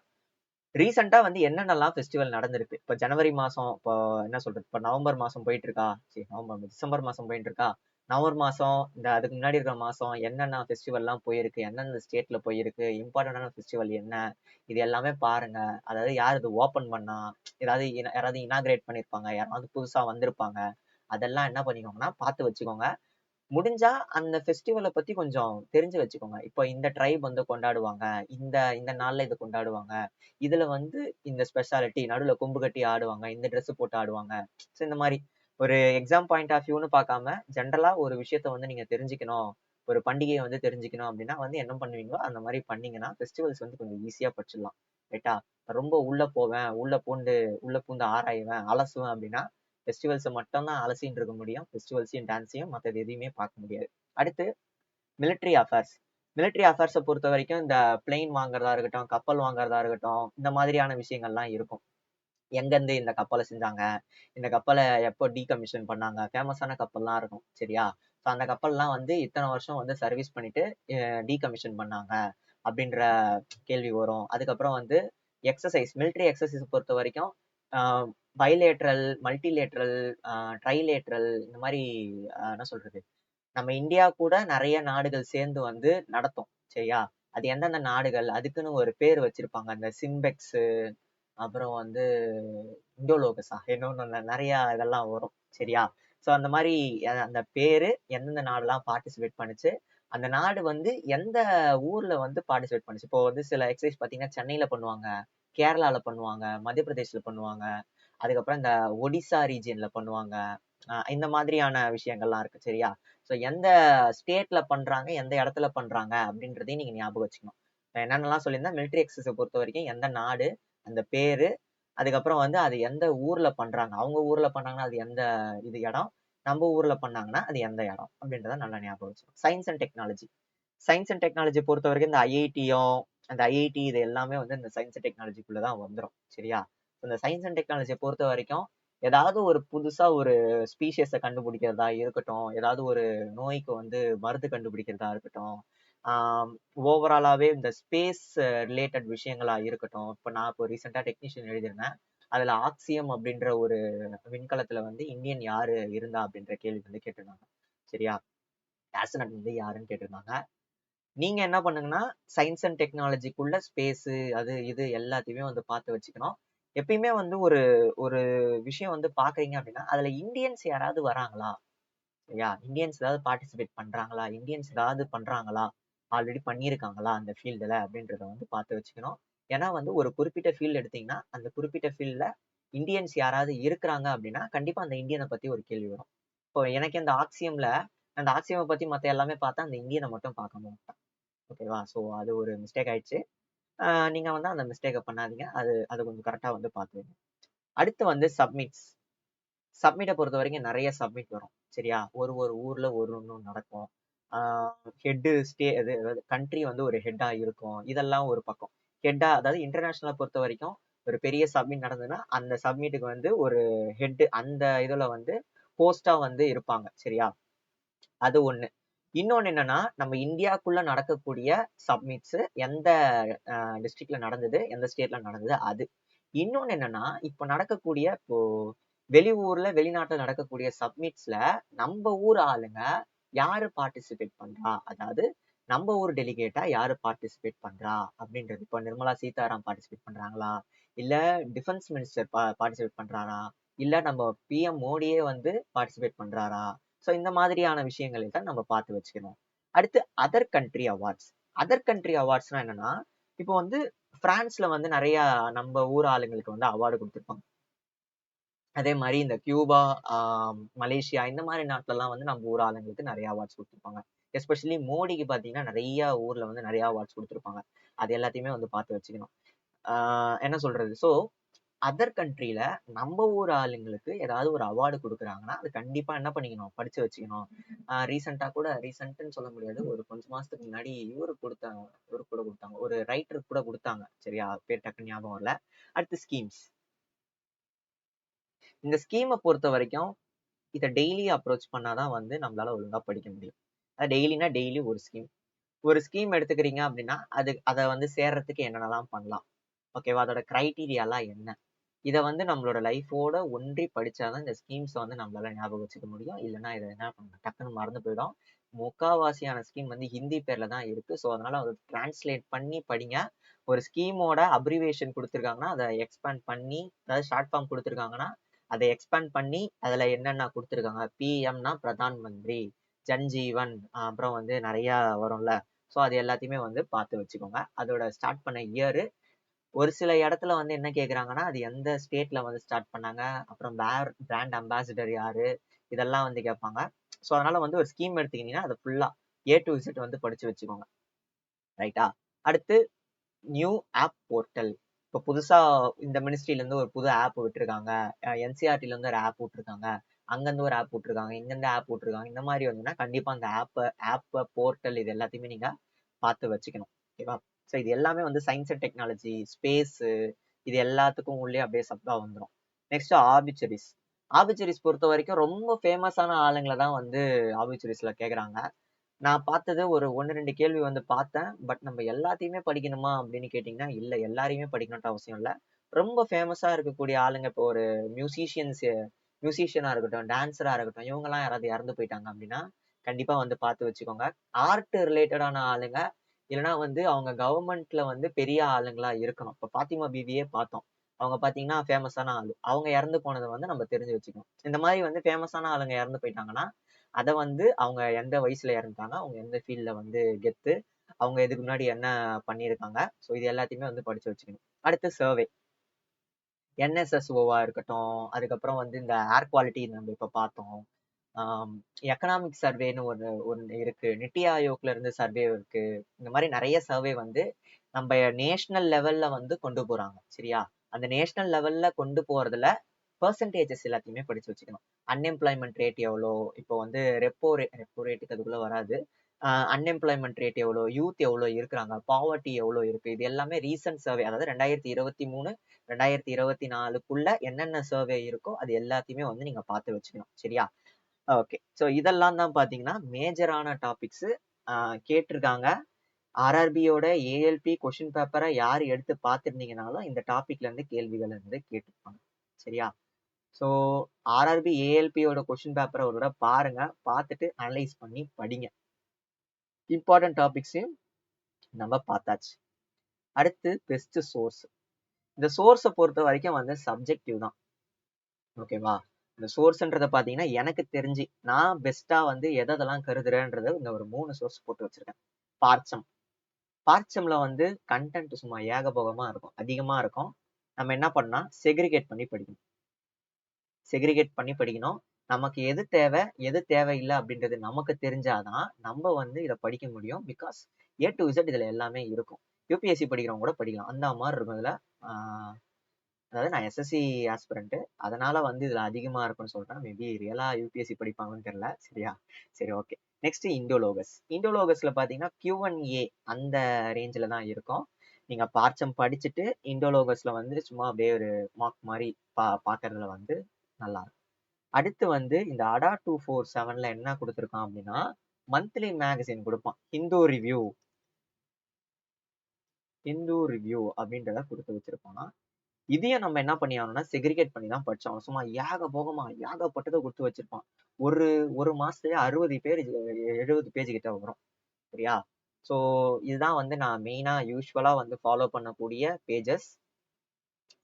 ரீசெண்டா வந்து என்னென்னலாம் ஃபெஸ்டிவல் நடந்திருக்கு. இப்போ ஜனவரி மாசம், இப்போ என்ன சொல்றது, இப்போ நவம்பர் மாசம் போயிட்டு இருக்கா, சரி நவம்பர் டிசம்பர் மாசம் போயிட்டு இருக்கா, நவம்பர் மாசம் இந்த அதுக்கு முன்னாடி இருக்கிற மாசம் என்னென்ன ஃபெஸ்டிவல்லாம் போயிருக்கு, எந்தெந்த ஸ்டேட்ல போயிருக்கு, இம்பார்ட்டன்டான ஃபெஸ்டிவல் என்ன, இது எல்லாமே பாருங்க. அதாவது யார் இது ஓப்பன் பண்ணா, ஏதாவது யாராவது இனாகிரேட் பண்ணியிருப்பாங்க, யாராவது புதுசா வந்திருப்பாங்க, அதெல்லாம் என்ன பண்ணிக்கோங்கன்னா பார்த்து வச்சுக்கோங்க. முடிஞ்சா அந்த ஃபெஸ்டிவலை பத்தி கொஞ்சம் தெரிஞ்சு வச்சுக்கோங்க. இப்போ இந்த ட்ரைப் வந்து கொண்டாடுவாங்க, இந்த இந்த நாள்ல இதை கொண்டாடுவாங்க, இதுல வந்து இந்த ஸ்பெஷாலிட்டி, நடுவில் கொம்பு கட்டி ஆடுவாங்க, இந்த ட்ரெஸ் போட்டு ஆடுவாங்க. ஸோ இந்த மாதிரி ஒரு எக்ஸாம் பாயிண்ட் ஆஃப் வியூன்னு பார்க்காம ஜென்ரலா ஒரு விஷயத்த வந்து நீங்க தெரிஞ்சுக்கணும், ஒரு பண்டிகையை வந்து தெரிஞ்சுக்கணும் அப்படின்னா வந்து என்ன பண்ணுவீங்களோ அந்த மாதிரி பண்ணீங்கன்னா ஃபெஸ்டிவல்ஸ் வந்து கொஞ்சம் ஈஸியா படிச்சிடலாம். ரைட்டா? ரொம்ப உள்ள போவேன், உள்ள பூந்து ஆராய்வேன், அலசுவேன் அப்படின்னா ஃபெஸ்டிவல்ஸை மட்டும் தான் அலசின்னு இருக்க முடியும். ஃபெஸ்டிவல்ஸையும் டான்ஸையும் மற்றது எதையுமே பார்க்க முடியாது. அடுத்து மிலிட்ரி அஃபேர்ஸ். மிலிட்ரி அஃபேர்ஸை பொறுத்த வரைக்கும் இந்த பிளெயின் வாங்குறதா இருக்கட்டும், கப்பல் வாங்குறதா இருக்கட்டும், இந்த மாதிரியான விஷயங்கள்லாம் இருக்கும். எங்கேருந்து இந்த கப்பலை செஞ்சாங்க, இந்த கப்பலை எப்போ டீகமிஷன் பண்ணாங்க, ஃபேமஸான கப்பல்லாம் இருக்கும். சரியா? ஸோ அந்த கப்பல்லாம் வந்து இத்தனை வருஷம் வந்து சர்வீஸ் பண்ணிட்டு டீகமிஷன் பண்ணாங்க அப்படின்ற கேள்வி வரும். அதுக்கப்புறம் வந்து எக்ஸசைஸ், மிலிட்ரி எக்ஸசைஸ் பொறுத்த வரைக்கும் பைலேட்ரல், மல்டிலேட்ரல், ட்ரைலேட்ரல், இந்த மாதிரி என்ன சொல்றது, நம்ம இந்தியா கூட நிறைய நாடுகள் சேர்ந்து வந்து நடத்தும். சரியா? அது எந்தெந்த நாடுகள், அதுக்குன்னு ஒரு பேர் வச்சிருப்பாங்க. அந்த சிம்பெக்ஸ், அப்புறம் வந்து இண்டோலோகஸா, இன்னொன்னு நிறைய இதெல்லாம் வரும். சரியா? ஸோ அந்த மாதிரி அந்த பேரு எந்தெந்த நாடுலாம் பார்ட்டிசிபேட் பண்ணுச்சு, அந்த நாடு வந்து எந்த ஊர்ல வந்து பார்ட்டிசிபேட் பண்ணுச்சு. இப்போ வந்து சில எக்ஸசைஸ் பார்த்தீங்கன்னா சென்னையில பண்ணுவாங்க, கேரளால பண்ணுவாங்க, மத்திய பிரதேஷ்ல பண்ணுவாங்க, அதுக்கப்புறம் இந்த ஒடிசா ரீஜியன்ல பண்ணுவாங்க. இந்த மாதிரியான விஷயங்கள்லாம் இருக்கு. சரியா? ஸோ எந்த ஸ்டேட்ல பண்றாங்க, எந்த இடத்துல பண்றாங்க அப்படின்றதையும் நீங்க ஞாபகம் வச்சுக்கணும். என்னென்னலாம் சொல்லியிருந்தேன், மிலிட்ரி எக்ஸசைஸை பொறுத்த வரைக்கும் எந்த நாடு, அந்த பேரு, அதுக்கப்புறம் வந்து அது எந்த ஊர்ல பண்றாங்க, அவங்க ஊர்ல பண்ணாங்கன்னா அது எந்த இது இடம், நம்ம ஊர்ல பண்ணாங்கன்னா அது எந்த இடம் அப்படின்றத நல்லா ஞாபகம் வச்சுக்கணும். Science and technology. Science and technology பொறுத்த வரைக்கும் இந்த ஐஐடியும், அந்த ஐஐடி இது எல்லாமே வந்து இந்த சயின்ஸ் அண்ட் டெக்னாலஜிக்குள்ள தான் வந்துடும். சரியா? இந்த சயின்ஸ் அண்ட் டெக்னாலஜியை பொறுத்த வரைக்கும் ஏதாவது ஒரு புதுசா ஒரு ஸ்பீஷியஸை கண்டுபிடிக்கிறதா இருக்கட்டும், ஏதாவது ஒரு நோய்க்கு வந்து மருந்து கண்டுபிடிக்கிறதா இருக்கட்டும், ஓவராலாவே இந்த ஸ்பேஸ் ரிலேட்டட் விஷயங்களா இருக்கட்டும். இப்போ நான் இப்போ ரீசெண்டா டெக்னீஷியன் எழுதியிருந்தேன். அதுல ஆக்சியம் அப்படின்ற ஒரு விண்கலத்துல வந்து இந்தியன் யாரு இருந்தா அப்படின்ற கேள்வி வந்து கேட்டிருந்தாங்க. சரியா? ஆஸ்ட்ரோனட் வந்து யாருன்னு கேட்டிருந்தாங்க. நீங்க என்ன பண்ணுங்கன்னா சயின்ஸ் அண்ட் டெக்னாலஜிக்குள்ள ஸ்பேஸ், அது இது எல்லாத்தையுமே வந்து பார்த்து வச்சுக்கணும். எப்பயுமே வந்து ஒரு ஒரு விஷயம் வந்து பாக்குறீங்க அப்படின்னா அதுல இந்தியன்ஸ் யாராவது வராங்களா, சரியா? இந்தியன்ஸ் ஏதாவது பார்ட்டிசிபேட் பண்றாங்களா, இந்தியன்ஸ் ஏதாவது பண்றாங்களா, ஆல்ரெடி பண்ணியிருக்காங்களா அந்த ஃபீல்டுல அப்படின்றத வந்து பார்த்து வச்சுக்கணும். ஏன்னா வந்து ஒரு குறிப்பிட்ட ஃபீல்டு எடுத்தீங்கன்னா அந்த குறிப்பிட்ட ஃபீல்ட்ல இந்தியன்ஸ் யாராவது இருக்கிறாங்க அப்படின்னா கண்டிப்பா அந்த இந்தியனை பத்தி ஒரு கேள்வி வரும். இப்போ எனக்கு அந்த ஆக்சியம்ல அந்த ஆக்சியமை பத்தி மத்த எல்லாமே பார்த்தா அந்த இந்தியனை மட்டும் பார்க்க மாட்டேன். ஓகேவா? ஸோ அது ஒரு மிஸ்டேக் ஆயிடுச்சு. நீங்க வந்து அந்த மிஸ்டேக்கை பண்ணாதீங்க. அது கொஞ்சம் கரெக்டா வந்து பார்த்துங்க. அடுத்து வந்து சப்மிட்ஸ். சப்மிட்டை பொறுத்த வரைக்கும் நிறைய சப்மிட் வரும். சரியா? ஒரு ஒரு ஊர்ல ஒரு ஒன்று நடக்கும். ஹெட்டு அதாவது கண்ட்ரி வந்து ஒரு ஹெட்டா இருக்கும். இதெல்லாம் ஒரு பக்கம். ஹெட்டா அதாவது இன்டர்நேஷனலை பொறுத்த வரைக்கும் ஒரு பெரிய சப்மிட் நடந்ததுன்னா அந்த சப்மிட்டுக்கு வந்து ஒரு ஹெட் அந்த இதுல வந்து போஸ்டா வந்து இருப்பாங்க. சரியா? அது ஒண்ணு. இன்னொன்னு என்னன்னா நம்ம இந்தியாக்குள்ள நடக்கக்கூடிய சப்மிட்ஸ் எந்த டிஸ்ட்ரிக்ட்ல நடந்தது, எந்த ஸ்டேட்ல நடந்தது அது. இன்னொன்னு என்னன்னா இப்ப நடக்கக்கூடிய இப்போ வெளியூர்ல வெளிநாட்டுல நடக்கக்கூடிய சப்மிட்ஸ்ல நம்ம ஊர் ஆளுங்க யாரு பார்ட்டிசிபேட் பண்றா, அதாவது நம்ம ஊர் டெலிகேட்டா யாரு பார்ட்டிசிபேட் பண்றா அப்படின்றது. இப்போ நிர்மலா சீதாராம் பார்ட்டிசிபேட் பண்றாங்களா, இல்ல டிஃபென்ஸ் மினிஸ்டர் பார்ட்டிசிபேட் பண்றாரா, இல்ல நம்ம பிஎம் மோடியே வந்து பார்ட்டிசிபேட் பண்றாரா. ஸோ இந்த மாதிரியான விஷயங்களை தான் நம்ம பார்த்து வச்சுக்கணும். அடுத்து other country awards. Other country அவார்ட்ஸ்னா என்னன்னா இப்போ வந்து பிரான்ஸ்ல வந்து நிறைய நம்ம ஊர் ஆளுங்களுக்கு வந்து அவார்டு கொடுத்துருப்பாங்க. அதே மாதிரி இந்த கியூபா, மலேசியா இந்த மாதிரி நாட்டுலலாம் வந்து நம்ம ஊர் ஆளுங்களுக்கு நிறைய அவார்ட்ஸ் கொடுத்துருப்பாங்க. எஸ்பெஷலி மோடிக்கு பார்த்தீங்கன்னா நிறைய ஊர்ல வந்து நிறைய அவார்ட்ஸ் கொடுத்துருப்பாங்க. அது எல்லாத்தையுமே வந்து பார்த்து வச்சுக்கணும். என்ன சொல்றது, ஸோ அதர் கண்ட்ரில நம்ம ஊர் ஆளுங்களுக்கு ஏதாவது ஒரு அவார்டு கொடுக்குறாங்கன்னா அது கண்டிப்பா என்ன பண்ணிக்கணும், படிச்சு வச்சுக்கணும். ரீசெண்ட்னு சொல்ல முடியாது, ஒரு கொஞ்சம் மாசத்துக்கு முன்னாடி இவருக்கு கூட கொடுத்தாங்க, ஒரு ரைட்டருக்கு கூட கொடுத்தாங்க. சரியா? பேர் டக்கு ஞாபகம் இல்ல. அடுத்து ஸ்கீம்ஸ். இந்த ஸ்கீமை பொறுத்த வரைக்கும் இதை டெய்லி அப்ரோச் பண்ணாதான் வந்து நம்மளால ஒழுங்கா படிக்க முடியும். டெய்லினா டெய்லி ஒரு ஸ்கீம் எடுத்துக்கிறீங்க அப்படின்னா அதை வந்து சேர்றதுக்கு என்னென்னலாம் பண்ணலாம், ஓகேவா, அதோட கிரைட்டீரியாலாம் என்ன, இதை வந்து நம்மளோட லைஃபோட ஒன்றி படிச்சாதான் இந்த ஸ்கீம்ஸை வந்து நம்மளால ஞாபகம் வச்சுக்க முடியும். இல்லைன்னா இதை என்ன பண்ண டக்குன்னு மறந்து போயிடும். முக்காவாசியான ஸ்கீம் வந்து ஹிந்தி பேர்ல தான் இருக்கு. ஸோ அதனால அதை டிரான்ஸ்லேட் பண்ணி படிங்க. ஒரு ஸ்கீமோட அப்ரிவேஷன் கொடுத்துருக்காங்கன்னா அதை எக்ஸ்பேண்ட் பண்ணி, அதாவது ஷார்ட் ஃபார்ம் கொடுத்துருக்காங்கன்னா அதை எக்ஸ்பேண்ட் பண்ணி அதில் என்னென்ன கொடுத்துருக்காங்க, பிஎம்னா பிரதான் மந்திரி, ஜன்ஜீவன், அப்புறம் வந்து நிறைய வரும்ல. ஸோ அது எல்லாத்தையுமே வந்து பார்த்து வச்சுக்கோங்க. அதோட ஸ்டார்ட் பண்ண இயரு, ஒரு சில இடத்துல வந்து என்ன கேட்குறாங்கன்னா அது எந்த ஸ்டேட்ல வந்து ஸ்டார்ட் பண்ணாங்க, அப்புறம் பிராண்ட் அம்பாசிடர் யாரு, இதெல்லாம் வந்து கேட்பாங்க. ஸோ அதனால வந்து ஒரு ஸ்கீம் எடுத்துக்கிட்டீங்கன்னா அதை ஃபுல்லா A to Z வந்து படிச்சு வச்சுக்கோங்க. ரைட்டா? அடுத்து நியூ ஆப் போர்ட்டல். இப்போ புதுசா இந்த மினிஸ்ட்ரியில இருந்து ஒரு புது ஆப் விட்டுருக்காங்க, என்சிஆர்டில இருந்து ஒரு ஆப் விட்டுருக்காங்க, அங்கிருந்து ஒரு ஆப் விட்டுருக்காங்க, இங்கிருந்து ஆப் விட்டுருக்காங்க. இந்த மாதிரி வந்துன்னா கண்டிப்பா அந்த ஆப் போர்ட்டல் இது எல்லாத்தையுமே நீங்க பார்த்து வச்சுக்கணும். ஓகேவா? ஸோ இது எல்லாமே வந்து சயின்ஸ் அண்ட் டெக்னாலஜி, ஸ்பேஸ், இது எல்லாத்துக்கும் உள்ளே அப்படியே சப்தா வந்துடும். நெக்ஸ்ட் ஆபிச்சரிஸ். ஆபிச்சரிஸ் பொறுத்த வரைக்கும் ரொம்ப ஃபேமஸான ஆளுங்களை தான் வந்து ஆபிச்சரிஸ்ல கேட்குறாங்க. நான் பார்த்தது ஒரு 1-2 கேள்வி வந்து பார்த்தேன். பட் நம்ம எல்லாத்தையுமே படிக்கணுமா அப்படின்னு கேட்டிங்கன்னா இல்லை, எல்லாரையுமே படிக்கணும்ட்டு அவசியம் இல்லை. ரொம்ப ஃபேமஸா இருக்கக்கூடிய ஆளுங்க, இப்போ ஒரு மியூசிஷியனா இருக்கட்டும், டான்ஸரா இருக்கட்டும், இவங்கெல்லாம் யாராவது இறந்து போயிட்டாங்க அப்படின்னா கண்டிப்பா வந்து பார்த்து வச்சுக்கோங்க. ஆர்ட் ரிலேட்டடான ஆளுங்க, இல்லைன்னா வந்து அவங்க கவர்மெண்ட்ல வந்து பெரிய ஆளுங்களா இருக்கணும். இப்போ பாத்திமா பிபியே பார்த்தோம், அவங்க பார்த்தீங்கன்னா ஃபேமஸான ஆளு. அவங்க இறந்து போனதை வந்து நம்ம தெரிஞ்சு வச்சுக்கணும். இந்த மாதிரி வந்து ஃபேமஸான ஆளுங்க இறந்து போயிட்டாங்கன்னா அதை வந்து அவங்க எந்த வயசுல இறந்துட்டாங்க, அவங்க எந்த ஃபீல்ட்ல வந்து கெத்து, அவங்க இதுக்கு முன்னாடி என்ன பண்ணியிருக்காங்க, ஸோ இது எல்லாத்தையுமே வந்து படிச்சு வச்சுக்கணும். அடுத்து சர்வே, என்எஸ்எஸ்ஓவா இருக்கட்டும், அதுக்கப்புறம் வந்து இந்த ஏர் குவாலிட்டி நம்ம இப்போ பார்த்தோம், எக்கனாமிக் சர்வேன்னு ஒன்று இருக்கு, நித்தி ஆயோக்ல இருந்து சர்வே இருக்கு. இந்த மாதிரி நிறைய சர்வே வந்து நம்ம நேஷனல் லெவல்ல வந்து கொண்டு போறாங்க. சரியா? அந்த நேஷனல் லெவல்ல கொண்டு போறதுல பெர்சன்டேஜஸ் எல்லாத்தையுமே படிச்சு வச்சுக்கணும். அன்எம்ப்ளாய்மெண்ட் ரேட் எவ்வளோ, இப்போ வந்து ரெப்போ ரேட்டுக்கு அதுக்குள்ள வராது. அன்எம்ப்ளாய்மெண்ட் ரேட் எவ்வளோ, யூத் எவ்வளோ இருக்கிறாங்க, பாவர்ட்டி எவ்வளோ இருக்கு, இது எல்லாமே ரீசன்ட் சர்வே, அதாவது 2023 2024க்குள்ள என்னென்ன சர்வே இருக்கோ அது எல்லாத்தையுமே வந்து நீங்க பார்த்து வச்சுக்கணும். சரியா? ஓகே. ஸோ இதெல்லாம் தான் பார்த்தீங்கன்னா மேஜரான டாபிக்ஸ் கேட்டிருக்காங்க. ஆர்ஆர்பியோட ஏஎல்பி கொஷின் பேப்பரை யார் எடுத்து பார்த்துருந்தீங்கனாலும் இந்த டாபிக்ல இருந்து கேள்விகள் வந்து கேட்டிருப்பாங்க. சரியா? ஸோ ஆர்ஆர்பி ஏஎல்பியோட கொஷின் பேப்பரை ஒரு தடவை பாருங்க, பார்த்துட்டு அனலைஸ் பண்ணி படிங்க. இம்பார்ட்டன்ட் டாபிக்ஸையும் நம்ம பார்த்தாச்சு. அடுத்து பெஸ்ட் சோர்ஸ். இந்த சோர்ஸை பொறுத்த வரைக்கும் வந்து சப்ஜெக்டிவ் தான். ஓகேவா? இந்த சோர்ஸ்ன்றதை பார்த்தீங்கன்னா எனக்கு தெரிஞ்சு நான் பெஸ்டா வந்து எதெல்லாம் கருதுறேன்றத இந்த ஒரு 3 சோர்ஸ் போட்டு வச்சிருக்கேன். பார்ச்சம்ல வந்து கண்டென்ட் சும்மா ஏகபோகமா இருக்கும், அதிகமா இருக்கும். நம்ம என்ன பண்ணா செக்ரிகேட் பண்ணி படிக்கணும். நமக்கு எது தேவை எது தேவையில்லை அப்படின்றது நமக்கு தெரிஞ்சாதான் நம்ம வந்து இதை படிக்க முடியும். பிகாஸ் A to Z இதுல எல்லாமே இருக்கும். யூபிஎஸ்சி படிக்கிறவங்க கூட படிக்கலாம், அந்த மாதிரி இருக்கும் இதுல. அதாவது நான் எஸ்எஸ்சி ஆஸ்பிரண்ட், அதனால வந்து இதுல அதிகமா இருக்கும்னு சொல்றேன். மேபி ரியலா யூபிஎஸ்சி படிப்பாங்கன்னு தெரியல. சரியா? சரி, ஓகே. நெக்ஸ்ட் இண்டோலோகஸ்ல பாத்தீங்கன்னா Q&A அந்த ரேஞ்சில தான் இருக்கும். நீங்க பார்ச்சம் படிச்சுட்டு இண்டோலோகஸ்ல வந்து சும்மா அப்படியே ஒரு மார்க் மாதிரி பாக்குறதுல வந்து நல்லா இருக்கும். அடுத்து வந்து இந்த அடா 247ல என்ன கொடுத்துருக்கான் அப்படின்னா மந்த்லி மேகசின் கொடுப்பான், ஹிந்து ரிவ்யூ அப்படின்றத கொடுத்து வச்சிருப்பான். இதையும் நம்ம என்ன பண்ணி ஆகணும்னா செக்ரிகேட் பண்ணி தான் படிச்சோம். சும்மா ஏகப்பட்டதை கொடுத்து வச்சிருப்பான். ஒரு மாசத்துலயே 60 பேஜ் 70 பேஜ் கிட்ட வரும். சரியா? ஸோ இதுதான் வந்து நான் மெயினா யூஸ்வலா வந்து ஃபாலோ பண்ணக்கூடிய பேஜஸ்.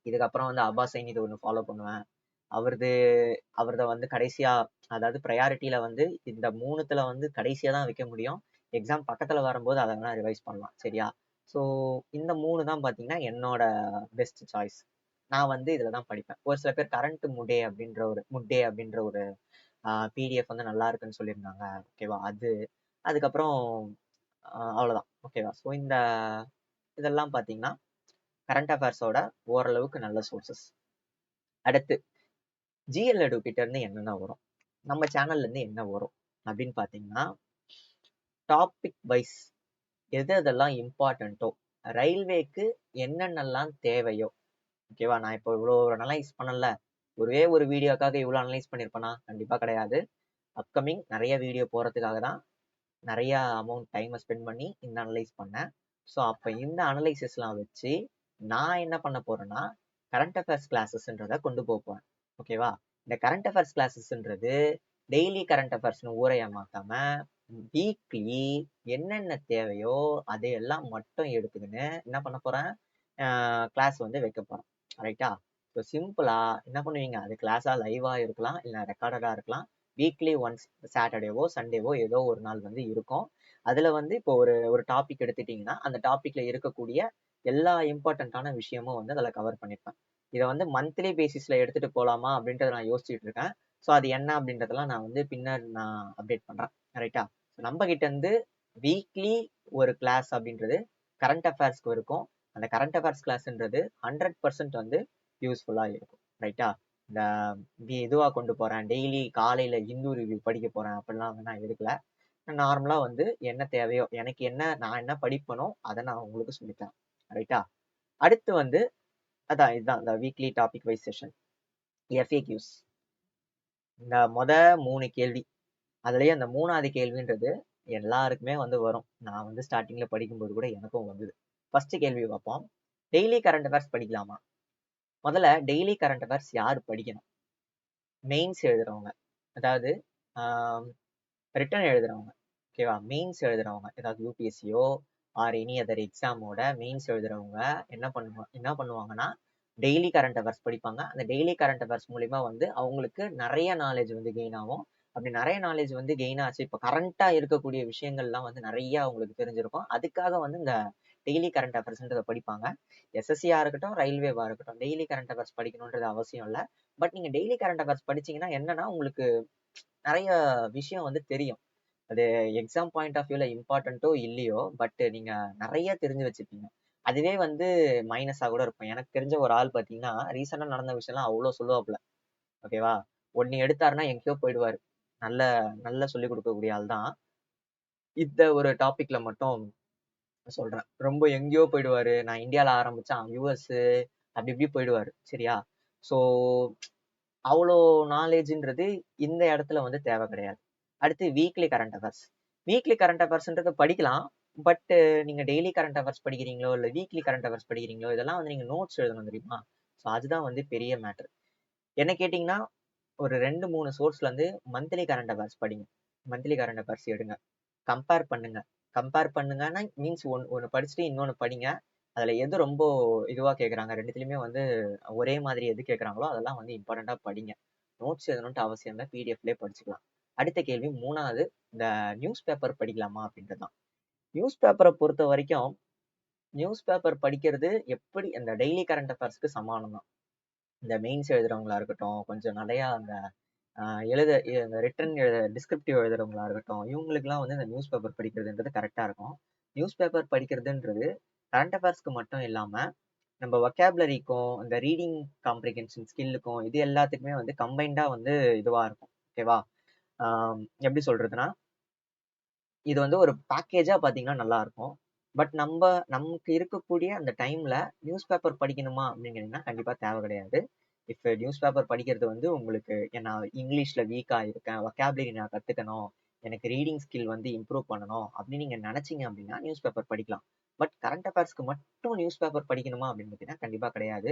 இதுக்கப்புறம் வந்து அப்பாசைன் இது ஒன்று ஃபாலோ பண்ணுவேன். அவரது வந்து கடைசியா, அதாவது ப்ரையாரிட்டியில வந்து இந்த 3த்துல வந்து கடைசியா தான் வைக்க முடியும். எக்ஸாம் பக்கத்துல வரும்போது அதை வேணா ரிவைஸ் பண்ணலாம். சரியா? ஸோ இந்த 3 தான் பார்த்தீங்கன்னா என்னோட பெஸ்ட் சாய்ஸ். நான் வந்து இதில் தான் படிப்பேன். ஒரு சில பேர் கரண்ட் முட்டே அப்படின்ற ஒரு பிடிஎஃப் வந்து நல்லா இருக்குன்னு சொல்லியிருந்தாங்க. ஓகேவா? அதுக்கப்புறம் அவ்வளோதான். ஓகேவா? ஸோ இதெல்லாம் பார்த்தீங்கன்னா கரண்ட் அஃபேர்ஸோட ஓரளவுக்கு நல்ல சோர்சஸ். அடுத்து ஜிஎல் எடு கிட்ட இருந்து என்னென்ன வரும், நம்ம சேனல்ல இருந்து என்ன வரும் அப்படின்னு பார்த்தீங்கன்னா டாபிக் வைஸ் எதெல்லாம் இம்பார்ட்டண்ட்டோ, ரயில்வேக்கு என்னென்னலாம் தேவையோ. ஓகேவா? நான் இப்போ இவ்வளோ அனலைஸ் பண்ணல, ஒரு வீடியோக்காக இவ்வளோ அனலைஸ் பண்ணியிருப்பேனா? கண்டிப்பாக கிடையாது. அப்கமிங் நிறைய வீடியோ போகிறதுக்காக தான் நிறைய அமௌண்ட் டைமை ஸ்பெண்ட் பண்ணி இந்த அனலைஸ் பண்ணேன். ஸோ அப்போ இந்த அனலைசிஸ்லாம் வச்சு நான் என்ன பண்ண போறேன்னா கரண்ட் அஃபேர்ஸ் கிளாஸஸ்ன்றதை கொண்டு போவேன். ஓகேவா? இந்த கரண்ட் அஃபேர்ஸ் கிளாஸஸ்ன்றது டெய்லி கரண்ட் அஃபேர்ஸ்னு ஊரை ஏமாத்தாம வீக்லி என்னென்ன தேவையோ அதையெல்லாம் மட்டும் எடுத்துக்கின்னு என்ன பண்ண போறேன், கிளாஸ் வந்து வைக்க போறேன். ரைட்டா? ஸோ சிம்பிளா என்ன பண்ணுவீங்க, அது கிளாஸா லைவா இருக்கலாம், இல்லை ரெக்கார்டடா இருக்கலாம். வீக்லி ஒன்ஸ் சாட்டர்டேவோ சண்டேவோ ஏதோ ஒரு நாள் வந்து இருக்கும். அதுல வந்து இப்போ ஒரு டாபிக் எடுத்துட்டீங்கன்னா அந்த டாபிக்ல இருக்கக்கூடிய எல்லா இம்பார்ட்டண்ட்டான விஷயமும் வந்து அதில் கவர் பண்ணியிருப்பேன். இதை வந்து மந்த்லி பேசிஸ்ல எடுத்துட்டு போலாமா அப்படின்றத நான் யோசிச்சுட்டு இருக்கேன். ஸோ அது என்ன அப்படின்றதெல்லாம் நான் வந்து பின்னர் நான் அப்டேட் பண்றேன். ரைட்டா? நம்ம கிட்ட இருந்து வீக்லி ஒரு கிளாஸ் அப்படின்றது கரண்ட் அஃபேர்ஸ்க்கு இருக்கும். அந்த கரண்ட் அஃபேர்ஸ் கிளாஸ்ன்றது 100% வந்து யூஸ்ஃபுல்லா இருக்கும். ரைட்டா? இந்த இதுவா கொண்டு போறேன், டெய்லி காலையில இந்து ரிவ்யூ படிக்க போறேன் அப்படிலாம் வந்து நான் எடுக்கல. நார்மலா வந்து என்ன தேவையோ, எனக்கு என்ன நான் என்ன படிப்பனோ அதை நான் உங்களுக்கு சொல்லித்தரேன். ரைட்டா? அடுத்து வந்து அதான் இதுதான் இந்த weekly topic wise session FAQs. இந்த 3 கேள்வி, அதுலயே அந்த 3வது கேள்வின்றது எல்லாருக்குமே வந்து வரும். நான் வந்து ஸ்டார்டிங்ல படிக்கும்போது கூட எனக்கும் வந்தது. ஃபர்ஸ்ட் கேள்வி பார்ப்போம். டெய்லி கரண்ட் அஃபேர்ஸ் படிக்கலாமா? முதல்ல டெய்லி கரண்ட் அஃபேர்ஸ் யார் படிக்கணும்? மெயின்ஸ் எழுதுறவங்க, அதாவது ரிட்டன் எழுதுறவங்க. ஓகேவா? மெயின்ஸ் எழுதுறவங்க, ஏதாவது யூபிஎஸ்சியோ ஆர் எனி அதர் எக்ஸாமோட மெயின்ஸ் எழுதுறவங்க என்ன பண்ணுவாங்கன்னா டெய்லி கரண்ட் அஃபேர்ஸ் படிப்பாங்க. அந்த டெய்லி கரண்ட் அஃபேர்ஸ் மூலிமா வந்து அவங்களுக்கு நிறைய நாலேஜ் வந்து கெயின் ஆகும். அப்படி நிறைய நாலேஜ் வந்து கெயின் ஆச்சு, இப்போ கரண்டா இருக்கக்கூடிய விஷயங்கள்லாம் வந்து நிறைய அவங்களுக்கு தெரிஞ்சிருக்கும். அதுக்காக வந்து இந்த டெய்லி கரண்ட் அஃபேர்ஸ்ன்றதை படிப்பாங்க. எஸ்எஸ்சியா இருக்கட்டும், ரயில்வேவா இருக்கட்டும், டெய்லி கரண்ட் அஃபேர்ஸ் படிக்கணுன்றது அவசியம் இல்லை. பட் நீங்க டெய்லி கரண்ட் அஃபேர்ஸ் படிச்சீங்கன்னா என்னன்னா உங்களுக்கு நிறைய விஷயம் வந்து தெரியும். அது எக்ஸாம் பாயிண்ட் ஆஃப் வியூல இம்பார்ட்டன்ட்டோ இல்லையோ, பட் நீங்க நிறைய தெரிஞ்சு வச்சுப்பீங்க. அதுவே வந்து மைனஸா கூட இருக்கும். எனக்கு தெரிஞ்ச ஒரு ஆள் பார்த்தீங்கன்னா ரீசெண்டா நடந்த விஷயம்லாம் அவ்வளோ சொல்லுவாப்புல. ஓகேவா? ஒன்னு எடுத்தாருன்னா எங்கேயோ போயிடுவாரு. நல்ல நல்ல சொல்லிக் கொடுக்கக்கூடிய ஆள் தான். இந்த ஒரு டாபிக்ல மட்டும் சொல்றேன். ரொம்ப எங்கேயோ போயிடுவாரு. நான் இந்தியால ஆரம்பிச்சேன் யூஎஸ் அப்படி இப்படி போயிடுவாரு. சரியா? ஸோ அவ்வளோ நாலேஜ்ன்றது இந்த இடத்துல வந்து தேவை கிடையாது. அடுத்து weekly current affairs. Weekly current அஃபேர்ஸ்ன்றது படிக்கலாம். பட் நீங்க டெய்லி கரண்ட் அஃபேர்ஸ் படிக்கிறீங்களோ இல்லை வீக்லி கரண்ட் அஃபேர்ஸ் படிக்கிறீங்களோ இதெல்லாம் வந்து நீங்க நோட்ஸ் எழுதணும் தெரியுமா? ஸோ அதுதான் வந்து பெரிய மேட்டர். என்ன கேட்டிங்கன்னா ஒரு 2-3 சோர்ஸ்ல இருந்து மந்த்லி கரண்ட் அஃபேர்ஸ் படிங்க. மந்த்லி கரண்ட் அஃபேர்ஸ் எடுங்க. கம்பேர் பண்ணுங்க. கம்பேர் பண்ணுங்கன்னா மீன்ஸ் ஒன்று படிச்சுட்டு இன்னொன்று படிங்க. அதில் எது ரொம்ப இதுவாக கேட்குறாங்க, ரெண்டுத்துலையுமே வந்து ஒரே மாதிரி எது கேட்குறாங்களோ அதெல்லாம் வந்து இம்பார்ட்டண்ட்டாக படிங்க. நோட்ஸ் எழுதணுன்ட்டு அவசியம் இல்லை, பிடிஎஃப்லேயே படிச்சுக்கலாம். அடுத்த கேள்வி 3வது, இந்த நியூஸ் பேப்பர் படிக்கலாமா அப்படின்றது தான். நியூஸ் பேப்பரை பொறுத்த வரைக்கும் நியூஸ் பேப்பர் படிக்கிறது எப்படி அந்த டெய்லி கரண்ட் அஃபேர்ஸ்க்கு சமானம் தான். இந்த மெயின்ஸ் எழுதுறவங்களா இருக்கட்டும், கொஞ்சம் நிறையா அந்த இந்த ரிட்டன் டிஸ்கிரிப்டிவ் எழுதுறவங்களா இருக்கட்டும், இவங்களுக்குலாம் வந்து இந்த நியூஸ் பேப்பர் படிக்கிறதுன்றது கரெக்டாக இருக்கும். நியூஸ் பேப்பர் படிக்கிறதுன்றது கரண்ட் அஃபேர்ஸ்க்கு மட்டும் இல்லாமல் நம்ம வொக்காபுலரிக்கும் இந்த ரீடிங் காம்ப்ரிஹென்ஷன் ஸ்கில்லுக்கும் இது எல்லாத்துக்குமே வந்து கம்பைண்டாக வந்து இதுவாக இருக்கும். ஓகேவா? எப்படி சொல்றதுன்னா இது வந்து ஒரு பேக்கேஜா பார்த்தீங்கன்னா நல்லா இருக்கும். பட் நமக்கு இருக்கக்கூடிய அந்த டைம்ல நியூஸ் பேப்பர் படிக்கணுமா அப்படிங்கிறீங்கன்னா கண்டிப்பா தேவை கிடையாது. இப்போ நியூஸ் பேப்பர் படிக்கிறது வந்து உங்களுக்கு நான் இங்கிலீஷ்ல வீக்கா இருக்கேன், வொக்காபுலரி நான் கத்துக்கணும், எனக்கு ரீடிங் ஸ்கில் வந்து இம்ப்ரூவ் பண்ணணும் அப்படின்னு நீங்க நினைச்சீங்க அப்படின்னா நியூஸ் பேப்பர் படிக்கலாம். பட் கரண்ட் அஃபேர்ஸ்க்கு மட்டும் நியூஸ் பேப்பர் படிக்கணுமா அப்படின்னு பார்த்தீங்கன்னா கண்டிப்பா கிடையாது.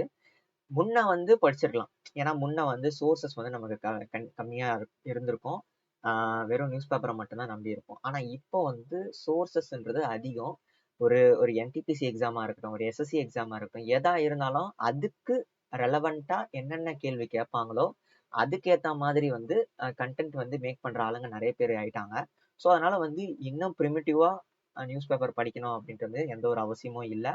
முன்ன வந்து படிச்சிருக்கலாம். ஏன்னா முன்ன வந்து சோர்சஸ் வந்து நமக்கு கம்மியா இருந்திருக்கும். வெறும் நியூஸ் பேப்பரை மட்டும்தான் நம்பி இருப்போம். ஆனா இப்போ வந்து சோர்சஸ்ன்றது அதிகம். ஒரு என்டிபிசி எக்ஸாமா இருக்கட்டும், ஒரு எஸ்எஸ்சி எக்ஸாமா இருக்கட்டும், எதா இருந்தாலும் அதுக்கு ரெலவெண்டா என்னென்ன கேள்வி கேட்பாங்களோ அதுக்கேற்ற மாதிரி வந்து கண்டென்ட் வந்து மேக் பண்ற ஆளுங்க நிறைய பேர் ஆயிட்டாங்க. ஸோ அதனால வந்து இன்னும் ப்ரிமிட்டிவா நியூஸ் பேப்பர் படிக்கணும் அப்படின்றது எந்த ஒரு அவசியமும் இல்லை.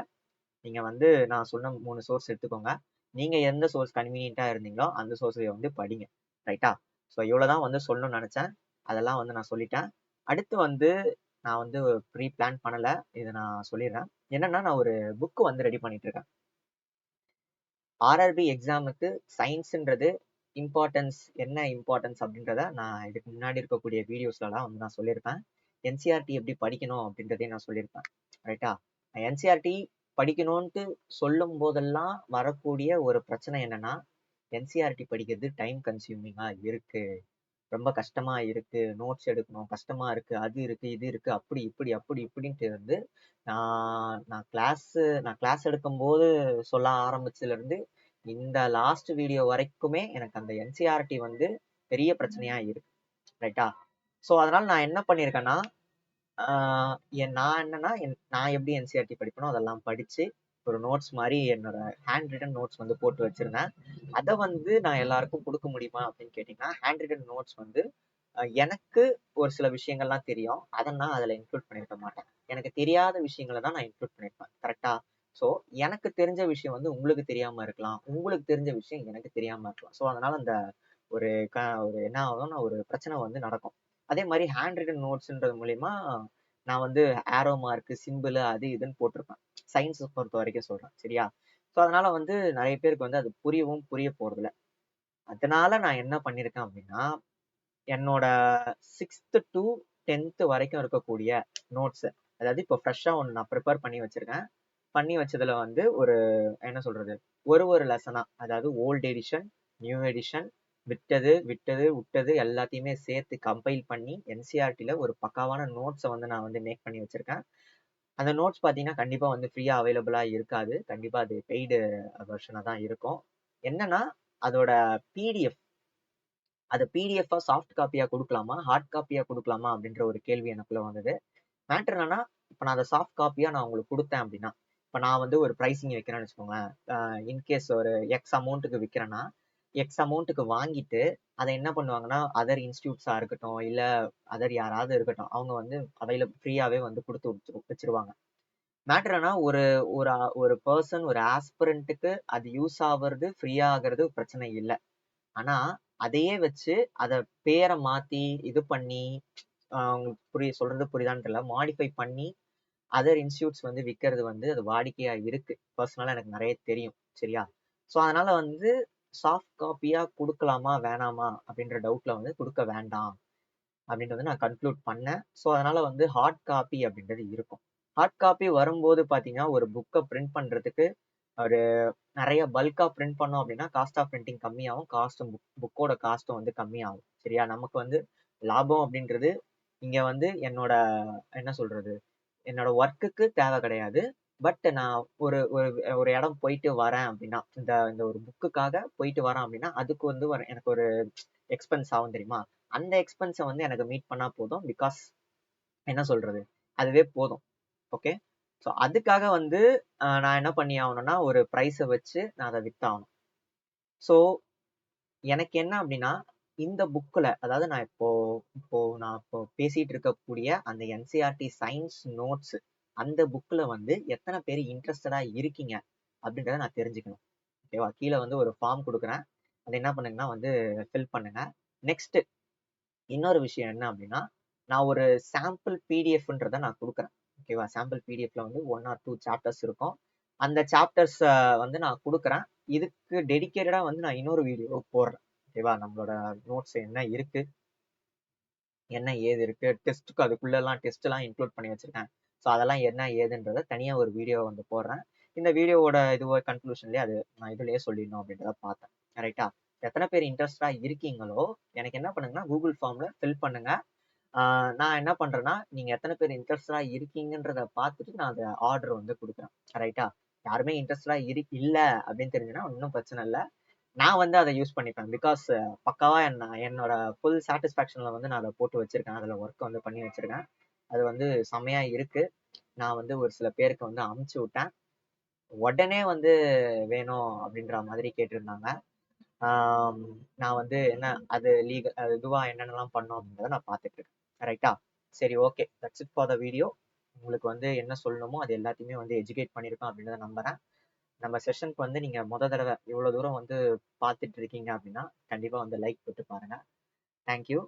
நீங்க வந்து நான் சொன்ன 3 சோர்ஸ் எடுத்துக்கோங்க. நீங்க எந்த சோர்ஸ் கன்வீனியன்ட்டா இருந்தீங்களோ அந்த சோர்ஸை வந்து படிங்க. ரைட்டா? ஸோ இவ்வளோதான் வந்து சொல்லணும்னு நினைச்சேன். அதெல்லாம் வந்து நான் சொல்லிட்டேன். அடுத்து வந்து நான் வந்து ப்ரீ பிளான் பண்ணல, இதை நான் சொல்லிடுறேன். என்னன்னா நான் ஒரு புக்கு வந்து ரெடி பண்ணிட்டு இருக்கேன். ஆர்ஆர்பி எக்ஸாமுக்கு சயின்ஸ்ன்றது இம்பார்ட்டன்ஸ் என்ன இம்பார்ட்டன்ஸ் அப்படின்றத நான் இதுக்கு முன்னாடி இருக்கக்கூடிய வீடியோஸ்லாம் வந்து நான் சொல்லியிருப்பேன். என்சிஆர்டி எப்படி படிக்கணும் அப்படின்றதையும் நான் சொல்லியிருப்பேன். ரைட்டா? என்சிஆர்டி படிக்கணும்ட்டு சொல்லும் போதெல்லாம் வரக்கூடிய ஒரு பிரச்சனை என்னன்னா என்சிஆர்டி படிக்கிறது டைம் கன்சியூமிங்கா இருக்கு. ரொம்ப கஷ்டமா இருக்கு, நோட்ஸ் எடுக்கணும், கஷ்டமா இருக்கு, அது இருக்கு, இது இருக்கு, அப்படி இப்படி அப்படி இப்படின்ட்டு இருந்து நான் கிளாஸ் எடுக்கும்போது சொல்ல ஆரம்பிச்சதுல இருந்து இந்த லாஸ்ட் வீடியோ வரைக்குமே எனக்கு அந்த என்சிஆர்டி வந்து பெரிய பிரச்சனையா இருக்கு. ரைட்டா? ஸோ அதனால நான் என்ன பண்ணியிருக்கேன்னா, நான் என்னன்னா நான் எப்படி என்சிஆர்டி படிப்பனோ அதெல்லாம் படிச்சு ஒரு நோட்ஸ் மாதிரி என்னோட ஹேண்ட் ரிட்டன் நோட்ஸ் வந்து போட்டு வச்சிருந்தேன். அதை வந்து நான் எல்லாருக்கும் கொடுக்க முடியுமா அப்படின்னு கேட்டீங்கன்னா, ஹேண்ட் ரிட்டன் நோட்ஸ் வந்து எனக்கு ஒரு சில விஷயங்கள்லாம் தெரியும். அதை நான் அதில் இன்க்ளூட் பண்ணியிருக்க மாட்டேன். எனக்கு தெரியாத விஷயங்களை தான் நான் இன்க்ளூட் பண்ணியிருப்பேன். கரெக்டா? ஸோ எனக்கு தெரிஞ்ச விஷயம் வந்து உங்களுக்கு தெரியாம இருக்கலாம், உங்களுக்கு தெரிஞ்ச விஷயம் எனக்கு தெரியாம இருக்கலாம். ஸோ அதனால அந்த ஒரு ஒரு என்ன ஆகும்னா ஒரு பிரச்சனை வந்து நடக்கும். அதே மாதிரி ஹேண்ட் ரிட்டன் நோட்ஸ்ன்றது மூலியமா நான் வந்து ஆரோ மார்க், சிம்பிள் அது இதுன்னு போட்டிருப்பேன். சயின்ஸ் பொறுத்த வரைக்கும் சொல்றேன். சரியா? ஸோ அதனால வந்து நிறைய பேருக்கு வந்து அது புரிய போறதில்ல. அதனால நான் என்ன பண்ணியிருக்கேன் அப்படின்னா, என்னோட 6th to 10th வரைக்கும் இருக்கக்கூடிய நோட்ஸ், அதாவது இப்போ ஃப்ரெஷ்ஷா ஒன்று நான் ப்ரிப்பேர் பண்ணி வச்சிருக்கேன். பண்ணி வச்சதுல வந்து ஒரு என்ன சொல்றது, ஒரு லெசனா, அதாவது ஓல்டு எடிஷன், நியூ எடிஷன், விட்டது விட்டது எல்லாத்தையுமே சேர்த்து கம்பைல் பண்ணி என்சிஆர்டில ஒரு பக்காவான நோட்ஸை வந்து நான் வந்து மேக் பண்ணி வச்சிருக்கேன். அந்த நோட்ஸ் பார்த்தீங்கன்னா கண்டிப்பா வந்து ஃப்ரீயா அவைலபிளா இருக்காது. கண்டிப்பா அது பெய்டு வெர்ஷனா தான் இருக்கும். என்னன்னா அதோட பிடிஎஃப், அது பிடிஎஃபா சாஃப்ட் காப்பியா கொடுக்கலாமா, ஹார்ட் காப்பியா கொடுக்கலாமா அப்படின்ற ஒரு கேள்வி எனக்குள்ள வந்தது. மேட்டர் என்னன்னா, இப்போ நான் அதை சாஃப்ட் காப்பியா நான் உங்களுக்கு கொடுத்தேன் அப்படின்னா, இப்போ நான் வந்து ஒரு ப்ரைஸிங் வைக்கிறேன்னு வச்சுக்கோங்களேன். இன்கேஸ் ஒரு எக்ஸ் அமௌண்ட்டுக்கு விற்கிறேன்னா, எக்ஸ் அமௌண்ட்டுக்கு வாங்கிட்டு அதை என்ன பண்ணுவாங்கன்னா, அதர் இன்ஸ்டியூட்ஸா இருக்கட்டும், இல்ல அதர் யாராவது இருக்கட்டும், அவங்க வந்து ஃப்ரீயாவே வந்து கொடுத்து வச்சிருவாங்க. மேட்டர் என்ன, ஒரு ஒரு ஒரு பர்சன், ஒரு ஆஸ்பிரண்ட்டுக்கு அது யூஸ் ஆகுறது, ஃப்ரீயா ஆகுறது பிரச்சனை இல்லை. ஆனா அதையே வச்சு அதை பேரை மாத்தி இது பண்ணி உங்களுக்கு சொல்றது புரியுதான்னு தெரியல, மாடிஃபை பண்ணி அதர் இன்ஸ்டியூட்ஸ் வந்து விற்கிறது வந்து அது வாடிக்கையா இருக்கு. பர்சனலா எனக்கு நிறைய தெரியும். சரியா? ஸோ அதனால வந்து சாஃப்ட் காப்பியா கொடுக்கலாமா வேணாமா அப்படின்ற டவுட்ல வந்து கொடுக்க வேண்டாம் அப்படின்றது நான் கன்க்ளூட் பண்ணேன். ஸோ அதனால வந்து ஹார்ட் காப்பி அப்படின்றது இருக்கும். ஹார்ட் காப்பி வரும்போது பார்த்தீங்கன்னா, ஒரு புக்கை பிரிண்ட் பண்றதுக்கு ஒரு நிறைய பல்கா பிரிண்ட் பண்ணோம் அப்படின்னா காஸ்ட் ஆஃப் பிரிண்டிங் கம்மியாகும், புக்கோட காஸ்ட்டும் வந்து கம்மியாகும். சரியா? நமக்கு வந்து லாபம் அப்படின்றது இங்க வந்து என்னோட என்ன சொல்றது, என்னோட ஒர்க்குக்கு தேவை கிடையாது. பட் நான் ஒரு ஒரு ஒரு இடம் போயிட்டு வரேன் அப்படின்னா, இந்த இந்த ஒரு புக்குக்காக போயிட்டு வரேன் அப்படின்னா, அதுக்கு வந்து எனக்கு ஒரு எக்ஸ்பென்ஸ் ஆகும் தெரியுமா? அந்த எக்ஸ்பென்ஸை வந்து எனக்கு மீட் பண்ணா போதும். பிகாஸ் என்ன சொல்றது, அதுவே போதும். ஓகே. ஸோ அதுக்காக வந்து நான் என்ன பண்ணி ஆகணும்னா, ஒரு ப்ரைஸை வச்சு நான் அதை வித்தாகணும். ஸோ எனக்கு என்ன அப்படின்னா, இந்த புக்கில், அதாவது நான் இப்போ பேசிட்டு இருக்கக்கூடிய அந்த என்சிஆர்டி சயின்ஸ் நோட்ஸ், அந்த புக்கில் வந்து எத்தனை பேர் இன்ட்ரெஸ்டடா இருக்கீங்க அப்படின்றத நான் தெரிஞ்சுக்கணும். ஓகேவா? கீழே வந்து ஒரு ஃபார்ம் கொடுக்குறேன். அதை என்ன பண்ணுங்கன்னா வந்து ஃபில் பண்ணுங்க. நெக்ஸ்ட் இன்னொரு விஷயம் என்ன அப்படின்னா, நான் ஒரு சாம்பிள் பிடிஎஃப்ன்றதை நான் கொடுக்குறேன். ஓகேவா? சாம்பிள் பிடிஎஃப்ல வந்து 1 or 2 சாப்டர்ஸ் இருக்கும். அந்த சாப்டர்ஸ் வந்து நான் கொடுக்குறேன். இதுக்கு டெடிக்கேட்டடா வந்து நான் இன்னொரு வீடியோ போடுறேன். ஓகேவா? நம்மளோட நோட்ஸ் என்ன இருக்கு, என்ன ஏது இருக்கு, டெஸ்ட்டுக்கு அதுக்குள்ளெல்லாம் டெஸ்ட் எல்லாம் இன்க்ளூட் பண்ணி வச்சிருக்கேன். ஸோ அதெல்லாம் என்ன ஏதுன்றத தனியா ஒரு வீடியோ வந்து போடுறேன். இந்த வீடியோவோட கன்க்ளூஷன்லயே அது நான் இதுலயே சொல்லிடணும் அப்படின்றத பார்த்தேன். ரைட்டா? எத்தனை பேர் இன்ட்ரெஸ்டா இருக்கீங்களோ எனக்கு என்ன பண்ணுங்கன்னா, கூகுள் ஃபார்ம்ல ஃபில் பண்ணுங்க. நான் என்ன பண்றேன்னா, நீங்க எத்தனை பேர் இன்ட்ரெஸ்டடா இருக்கீங்கன்றத பார்த்துட்டு நான் அதை ஆர்டர் வந்து கொடுக்குறேன். ரைட்டா? யாருமே இன்ட்ரெஸ்டடா இல்ல அப்படின்னு தெரிஞ்சுன்னா ஒன்றும் பிரச்சனை இல்லை. நான் வந்து அதை யூஸ் பண்ணிப்பேன். பிகாஸ் பக்காவா என்னோட ஃபுல் சாட்டிஸ்ஃபேக்ஷன்ல வந்து நான் அதை போட்டு வச்சிருக்கேன். அதில் ஒர்க் வந்து பண்ணி வச்சிருக்கேன். அது வந்து செம்மையா இருக்கு. நான் வந்து ஒரு சில பேருக்கு வந்து அமுச்சு விட்டேன். உடனே வந்து வேணும் அப்படின்ற மாதிரி கேட்டிருந்தாங்க. நான் வந்து என்ன அது இதுவா என்னென்னலாம் பண்ணோம் அப்படின்றத நான் பார்த்துட்டு இருக்கேன். ரைட்டா? சரி, okay, that's it for the video. உங்களுக்கு வந்து என்ன சொல்லணுமோ அது எல்லாத்தையுமே வந்து எஜுகேட் பண்ணியிருக்கோம் அப்படின்றத நம்புறேன். நம்ம செஷனுக்கு வந்து நீங்க தடவை இவ்வளவு தூரம் வந்து பார்த்துட்டு இருக்கீங்க அப்படின்னா கண்டிப்பா வந்து லைக் போட்டு பாருங்க. தேங்க்யூ.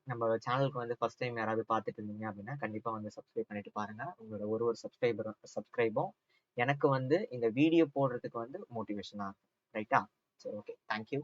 நம்ம சேனலுக்கு வந்து ஃபர்ஸ்ட் டைம் யாராவது பார்த்துட்டு இருந்தீங்க அப்படின்னா கண்டிப்பா வந்து சப்ஸ்கிரைப் பண்ணிட்டு பாருங்க. உங்களோட ஒரு சப்ஸ்கிரைபும் எனக்கு வந்து இந்த வீடியோ போடுறதுக்கு வந்து மோட்டிவேஷனா இருக்கும். ரைட்டா? சரி, ஓகே, தேங்க்யூ.